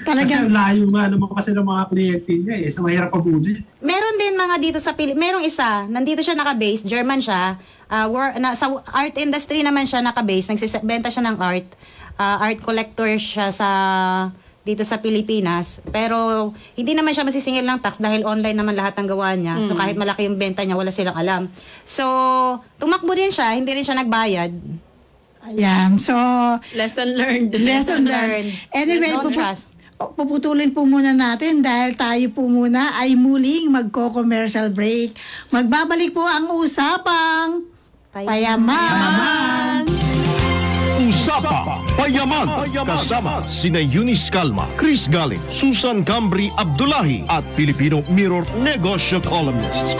Talagang Kasi layo nga naman kasi ng mga kliyente niya sa mahirap pabuli. Meron din mga dito sa merong isa, nandito siya naka-base, German siya, sa art industry naman siya naka-base, nagsibenta siya ng art. Art collector siya dito sa Pilipinas. Pero hindi naman siya masisingil ng tax dahil online naman lahat ng gawa niya. So kahit malaki yung benta niya, wala silang alam. So, tumakbo din siya, hindi rin siya nagbayad. ayan. So, Lesson learned. lesson learned. Anyway, Don't trust. puputulin po muna natin dahil tayo po muna ay muling magko-commercial break. Magbabalik po ang usapang Payaman. Usapang Payaman. Kasama sina Eunice Calma, Chris Galing, Susan Cambri Abdullahi at Filipino Mirror Negosyo columnists.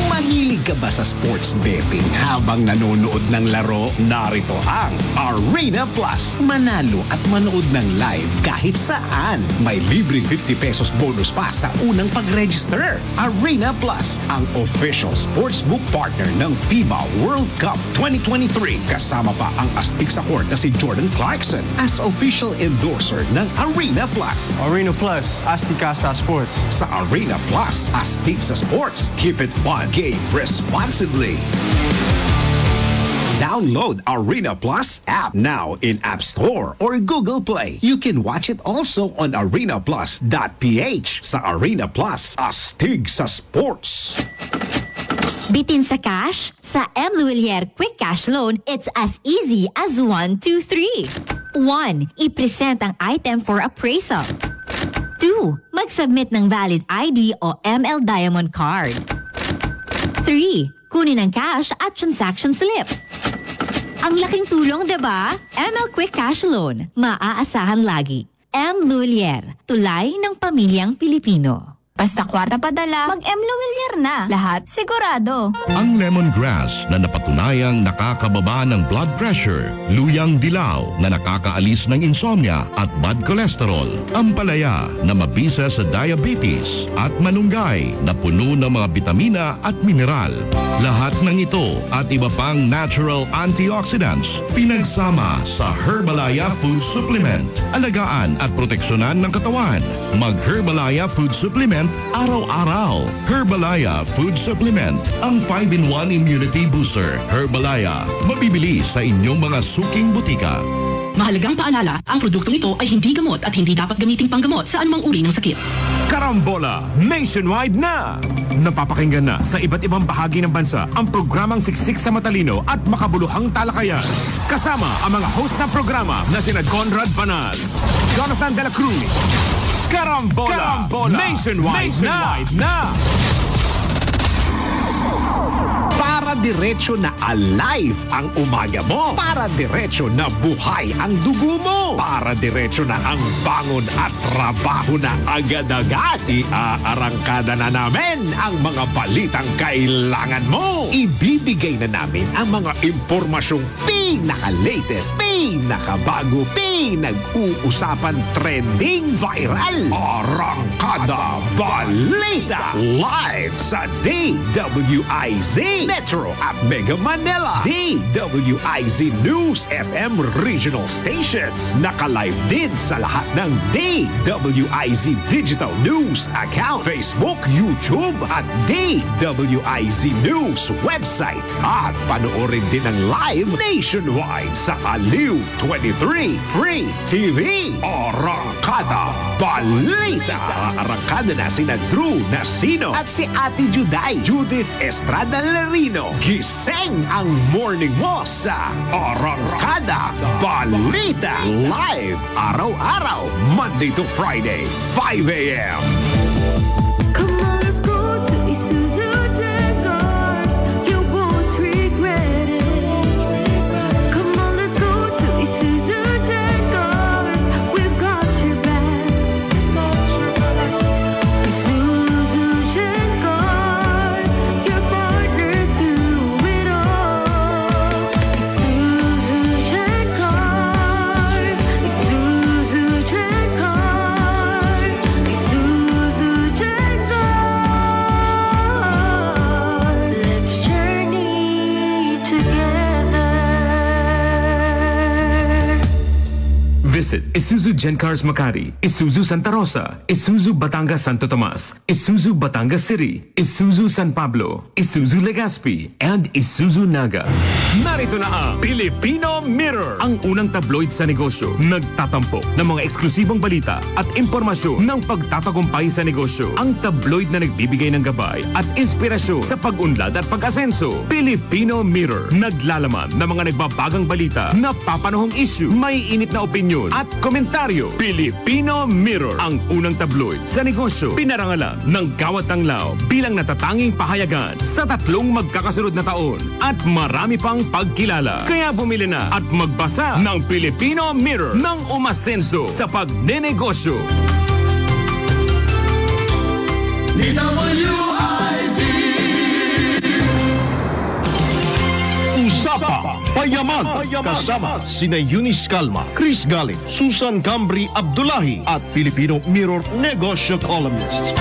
Mahilig ka ba sa sports betting habang nanonood ng laro? Narito ang Arena Plus. Manalo at manood ng live kahit saan. May libreng 50 pesos bonus pa sa unang pag-register. Arena Plus, ang official sportsbook partner ng FIBA World Cup 2023. Kasama pa ang astig sa court na si Jordan Clarkson as official endorser ng Arena Plus. Arena Plus, Asticasta Sports. Sa Arena Plus, astig sa sports. Keep it fun. Game responsibly. Download Arena Plus app now in App Store or Google Play. You can watch it also on arenaplus.ph. Sa Arena Plus, astig sa sports. Bitin sa cash? Sa M. Luwilier Quick Cash Loan, it's as easy as 1, 2, 3. 1. I-present ang item for appraisal. 2. Mag-submit ng valid ID o ML Diamond Card. 3. Kunin ang cash at transaction slip. Ang laking tulong, diba? ML Quick Cash Loan. Maaasahan lagi. M. Luwilier. Tulay ng pamilyang Pilipino. Basta kwarta padala, mag-M. Luwilier na. Lahat sigurado. Ang lemongrass na napatunayang nakakababa ng blood pressure, luyang dilaw na nakakaalis ng insomnia at bad cholesterol, ampalaya na mabisa sa diabetes at malunggay na puno ng mga bitamina at mineral. Lahat ng ito at iba pang natural antioxidants pinagsama sa Herbalaya Food Supplement. Alagaan at proteksyonan ng katawan. Mag-Herbalaya Food Supplement araw-araw. Herbalaya Food Supplement, ang 5-in-1 immunity booster. Herbalaya, mabibili sa inyong mga suking butika. Mahalagang paalala, ang produktong ito ay hindi gamot at hindi dapat gamiting panggamot sa anumang uri ng sakit. Karambola, nationwide na! Napapakinggan na sa iba't ibang bahagi ng bansa ang programang Siksik sa Matalino at Makabuluhang Talakayan. Kasama ang mga host ng programa na sina Conrad Banal, Jonathan De La Cruz. Karambola, nationwide na! Para Para diretso na alive ang umaga mo. Para diretso na buhay ang dugo mo. Para diretso na ang bangon at trabaho na agad-agad. Iaarangkada na namin ang mga balitang kailangan mo. Ibibigay na namin ang mga impormasyong pinaka-latest, pinakabago, pinag-uusapan, trending, viral. Arangkada Balita. Live sa DWIZ Metro at Mega Manila. DWIZ News FM regional stations. Naka-live din sa lahat ng DWIZ Digital News account, Facebook, YouTube at DWIZ News website. At panoorin din ang live nationwide sa Aliw 23 Free TV. Arangkada Balita. Arangkada na sina Drew Nasino at si Ate Juday, Judith Estrada Lerino. Gising ang morning mo sa Arangkada Balita. Live araw-araw, Monday to Friday, 5 a.m. Come on, let's go to Isuzu Jaguars. You won't regret it. Come on, let's go to Isuzu Jaguars. We've got your back. Isuzu Jaguars, your partner through it all. Isuzu Jaguars, Isuzu Jaguars, Isuzu Jaguars. Let's journey together. Visit Isuzu Gencars Makati, Isuzu Santa Rosa, Isuzu Batangas Santo Tomas, Isuzu Batangas City, Isuzu San Pablo, Isuzu Legazpi, and Isuzu Naga. Narito na ang Filipino Mirror, ang unang tabloid sa negosyo. Nagtatampok ng mga eksklusibong balita at impormasyon ng pagtatagumpay sa negosyo. Ang tabloid na nagbibigay ng gabay at inspirasyon sa pag-unlad at pag-asenso. Filipino Mirror, naglalaman ng mga nagbabagang balita, napapanahong issue, may init na opinyon at komentaryo. Filipino Mirror, ang unang tabloid sa negosyo. Pinarangalan ng Gawad Tanglao bilang natatanging pahayagan sa 3 magkakasunod na taon at marami pang pagkilala. Kaya bumili na at magbasa ng Filipino Mirror ng umasenso sa pagnenegosyo. Usapang Payaman. Kasama sina Eunice Calma, Chris Galit, Susan Cambri Abdullahi at Filipino Mirror Negosyo columnists.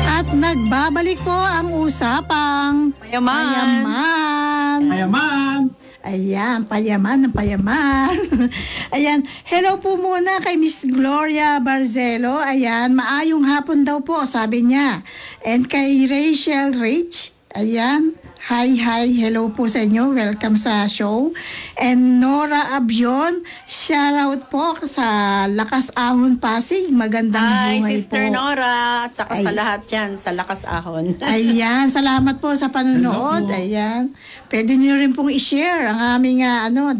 At nagbabalik po ang usapang Payaman. Payaman. Ayan, payaman ng payaman. Ayan, hello po muna kay Miss Gloria Barzelo. Ayan, maayong hapon daw po, sabi niya. And kay Rachel Rich. Ayan, hi, hello po sa inyo. Welcome sa show. And Nora Abion, shoutout po sa Lakas Ahon Pasig. Magandang buhay Sister po. Nora, at saka sa lahat yan, sa Lakas Ahon. Ayan, salamat po sa panonood. Ayan. Pwede niyo rin pong i-share ang aming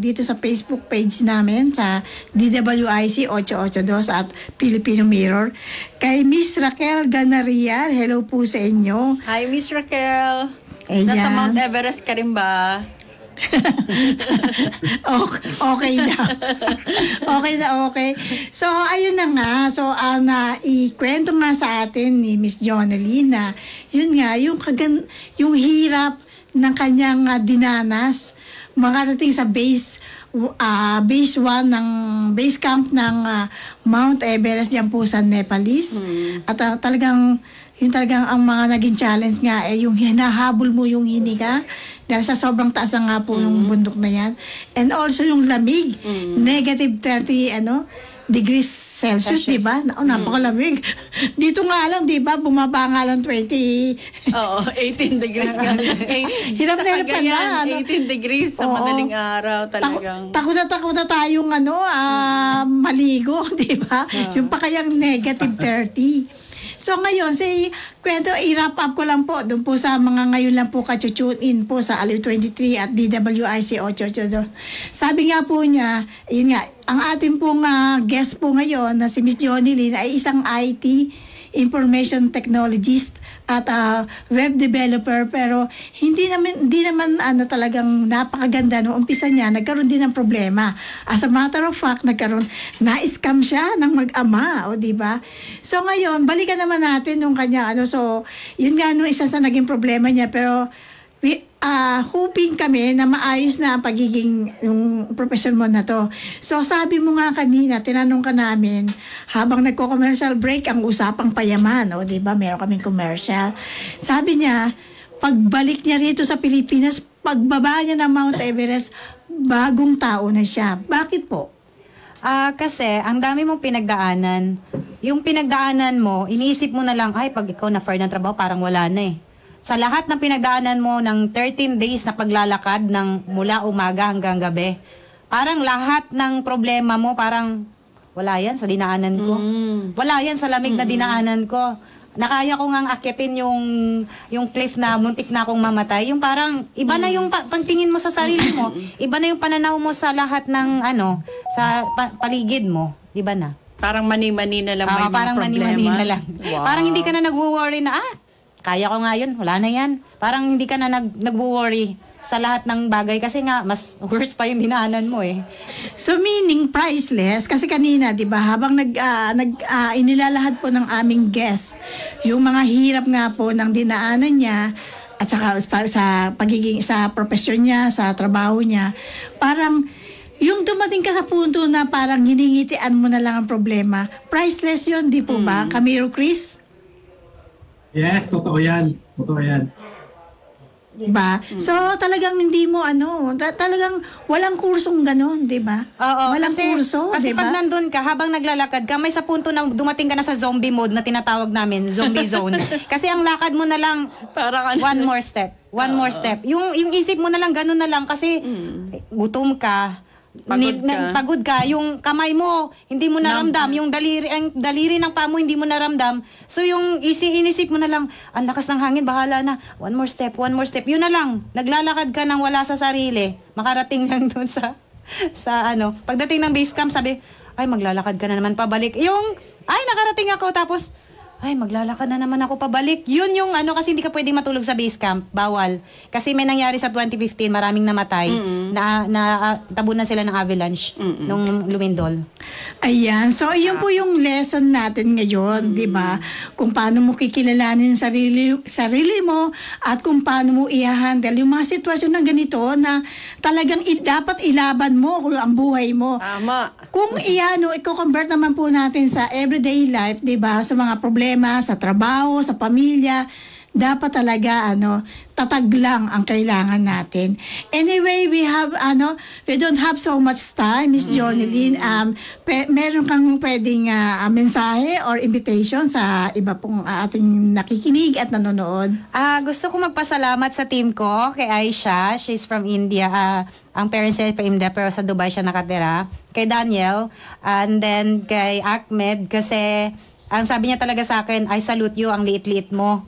dito sa Facebook page namin sa DWIC 882 at Filipino Mirror. Kay Miss Raquel Ganaria, hello po sa inyo. Hi, Miss Raquel. Ayan. Nasa Mount Everest ka rin ba? Okay na. Okay. So, ayun na nga. So, ikwento nga sa atin ni Miss Jonalyn na yun nga, yung hirap ng kanyang dinanas makarating sa base 1 ng base camp ng Mount Everest diyan po sa Nepalese. At talagang ang mga naging challenge nga yung hinahabol mo yung hininga dahil sa sobrang taas na nga po yung bundok na yan. And also yung lamig, negative 30 degrees Celsius, di ba? Napakalamig. Dito nga lang, di ba? Bumaba nga lang 20. Oo, 18 degrees nga. Hirap na hirap na. 18 degrees sa madaling araw talagang. Takot na tayong maligo, di ba? Yung pa kayang negative 30. So ngayon, kwento, i-wrap up ko lang po doon po sa mga ngayon lang po ka-tune in po sa Aliw 23 at DWIC 882. Sabi nga po niya, yun nga, ang ating pong guest po ngayon na si Miss Jonalyn ay isang IT information technologist at web developer, pero hindi naman talagang napakaganda nung umpisa niya. Nagkaroon din ng problema. As a matter of fact, na-scam siya ng mag-ama, o di ba? So ngayon, balikan naman natin nung kanya so yun nga nung isa sa naging problema niya, pero hoping kami na maayos na ang pagiging yung profession mo na to. So sabi mo nga kanina, tinanong ka namin, habang nagko-commercial break, ang usapang payaman, o di ba, meron kaming commercial. Sabi niya, pagbalik niya rito sa Pilipinas, pagbaba niya ng Mount Everest, bagong tao na siya. Bakit po? Kasi ang dami mong pinagdaanan. Yung pinagdaanan mo, iniisip mo na lang, ay, pag ikaw na-fire ng trabaho, parang wala na eh. Sa lahat ng pinagdaanan mo ng 13 days na paglalakad ng mula umaga hanggang gabi, parang lahat ng problema mo, parang wala yan sa dinaanan ko. Wala yan sa lamig na dinaanan ko. Nakaya ko ngang akitin yung cliff na muntik na akong mamatay. Yung parang, iba na yung pagtingin mo sa sarili mo. Iba na yung pananaw mo sa lahat ng sa paligid mo. Iba na. Parang mani-mani na lang may parang problema. mani-mani na lang. Wow. Parang hindi ka na nag-worry na, kaya ko nga yun, wala na yan. Parang hindi ka na nag-worry sa lahat ng bagay kasi nga, mas worse pa yung dinaanan mo eh. So meaning priceless, kasi kanina, di ba, habang inilalahat po ng aming guest, yung mga hirap nga po ng dinaanan niya, at saka sa profesyon niya, sa trabaho niya, parang yung dumating ka sa punto na parang hiningitian mo na lang ang problema, priceless yun, di po ba? Camilo Chris? Yes, totoo yan. Totoo yan. Diba? So, talagang hindi mo talagang walang kursong ganon, diba? Oo, walang kurso, kasi diba? pag nandun ka, habang naglalakad ka, may sa punto na dumating ka na sa zombie mode na tinatawag namin, zombie zone. Kasi ang lakad mo na lang, one more step. One more step. Yung isip mo na lang, ganun na lang, kasi gutom ka, pagod ka, yung kamay mo, hindi mo naramdam, yung daliri ng paa mo, hindi mo naramdam. So yung inisip mo na lang, ang lakas ng hangin, bahala na, one more step, yun na lang, naglalakad ka nang wala sa sarili, makarating lang dun sa pagdating ng base camp, sabi, ay maglalakad ka na naman pabalik, nakarating ako, tapos, ay, maglalakad na naman ako pabalik. Yun yung kasi hindi ka pwedeng matulog sa base camp. Bawal. Kasi may nangyari sa 2015, maraming namatay. Na tabunan sila ng avalanche nung lumindol. Ayan. So, yun po yung lesson natin ngayon, di ba? Kung paano mo kikilalanin sarili mo at kung paano mo i-handle yung mga sitwasyon ng ganito na talagang dapat ilaban mo kung ang buhay mo. Tama. Kung i-convert naman po natin sa everyday life, di ba? Sa mga problema, sa trabaho, sa pamilya, dapat talaga tatag lang ang kailangan natin. Anyway, we don't have so much time, Miss Jonelyn. Meron kang pwedeng mensahe or invitation sa iba pong ating nakikinig at nanonood? Gusto ko magpasalamat sa team ko, kay Aisha, she's from India. Ang parents niya from India, pero sa Dubai siya nakatira. Kay Daniel, and then kay Ahmed, kasi ang sabi niya talaga sa akin, I salute you, ang liit-liit mo.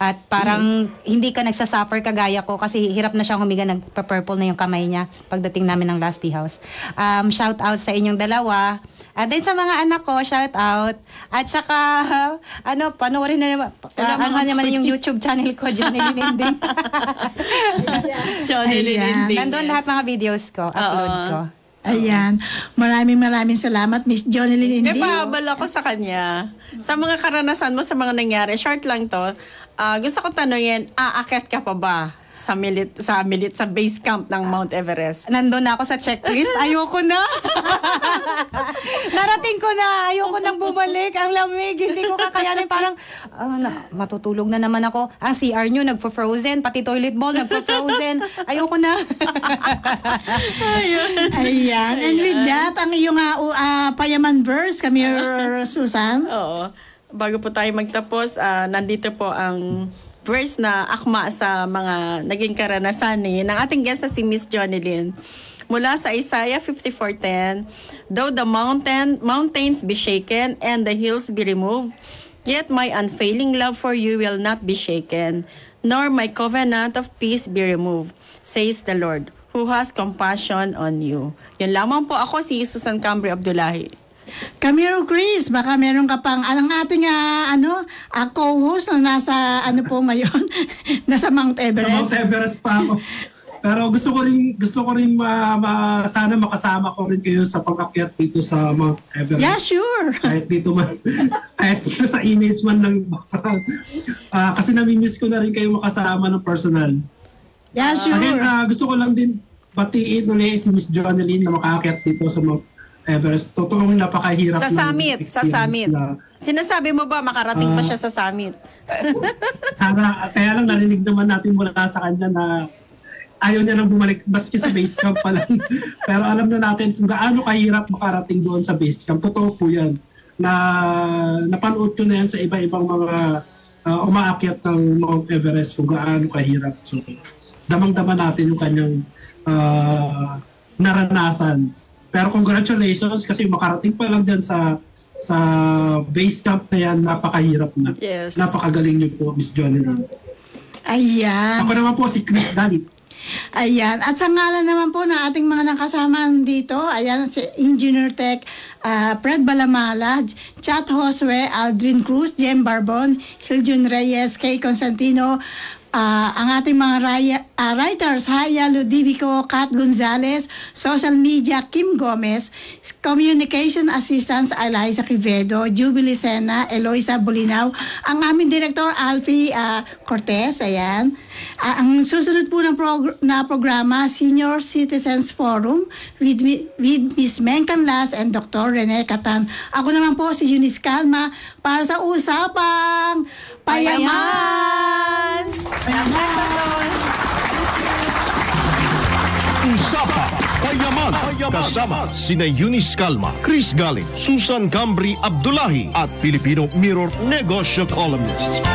At parang hindi ka nagsasuffer kagaya ko kasi hirap na siyang humiga, nagpa-purple na yung kamay niya pagdating namin ng Last Tea House. Shout out sa inyong dalawa. At din sa mga anak ko, shout out. At saka, panoorin na naman yung YouTube channel ko, Jonelyn Inding. Jonelyn Inding. Nandun lahat mga videos ko, upload ko. Ayan. Maraming salamat, Miss Jonelyn Inding. May pahabol ako sa kanya. Sa mga karanasan mo, sa mga nangyari, short lang to, gusto ko tanungin, aakyat ka pa ba sa base camp ng Mount Everest? Nandun na ako sa checklist. Ayoko na. Narating ko na. Ayoko nang bumalik. Ang lamig. Hindi ko kakayanin. Parang, matutulog na naman ako. Ang CR nyo, nagpo-frozen. Pati toilet bowl, nagpo-frozen. Ayoko na. Ayan. And with that, ang iyong payaman verse, Susan. Oo. Bago po tayo magtapos, nandito po ang verse na akma sa mga naging karanasan ng ating guest si Miss Jonelyn. Mula sa Isaiah 54:10, though the mountains be shaken and the hills be removed, yet my unfailing love for you will not be shaken, nor my covenant of peace be removed, says the Lord, who has compassion on you. Yan lamang po, ako si Susan Cambry Abdullahi. Camilo Chris, baka meron ka pang ang ating co-host na nasa po ngayon, nasa Mount Sa Everest. Mount Everest pa ako. Pero gusto ko rin sana makasama ko rin kayo sa pag-akyat dito sa Mount Everest. Yeah, sure. Kahit dito man, kahit sa emails man lang. Kasi nami-miss ko na rin kayo makasama ng personal. Yeah, sure. Again, gusto ko lang din batiin ulit si Miss Jonelyn na makaakyat dito sa Mount Everest. Totoong napakahirap Sa ng summit, sa experience summit. na- Sinasabi mo ba makarating pa siya sa summit? Sana, kaya lang narinig naman natin mula sa kanya na ayaw niya nang bumalik maski sa base camp pa lang. Pero alam na natin kung gaano kahirap makarating doon sa base camp. Totoo po yan. Napanood ko na yan sa iba-ibang mga umaakyat ng Mount Everest kung gaano kahirap. So, damang-dama natin yung kanyang naranasan. Pero congratulations kasi makarating pa lang dyan sa base camp na yan, napakahirap na. Yes. Napakagaling niyo po, Miss Jonelyn. Ayan. Ako naman po si Chris Dalit. Ayan. At sa ngalan naman po ng ating mga nakasama dito, ayan, si Engineer Tech, Fred Balamala, Chat Josue, Aldrin Cruz, Jem Barbon, Hiljon Reyes, Kay Constantino, ang ating mga writers, Haya Ludivico, Kat Gonzalez, social media, Kim Gomez, communication assistants, Eliza Quivedo, Jubilee Sena, Eloisa Bolinaw, ang aming director, Alfie Cortez, ayan. Ang susunod po ng programa, Senior Citizens Forum with Ms. Meng Canlas and Dr. Rene Catan. Ako naman po si Eunice Calma para sa Usapang Payaman! Usapang Payaman. Kasama sina Eunice Calma, Chris Galit, Susan Cambri Abdullahi at Filipino Mirror Negosyo columnists.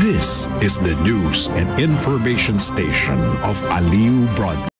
This is the news and information station of Aliu Broadcasting.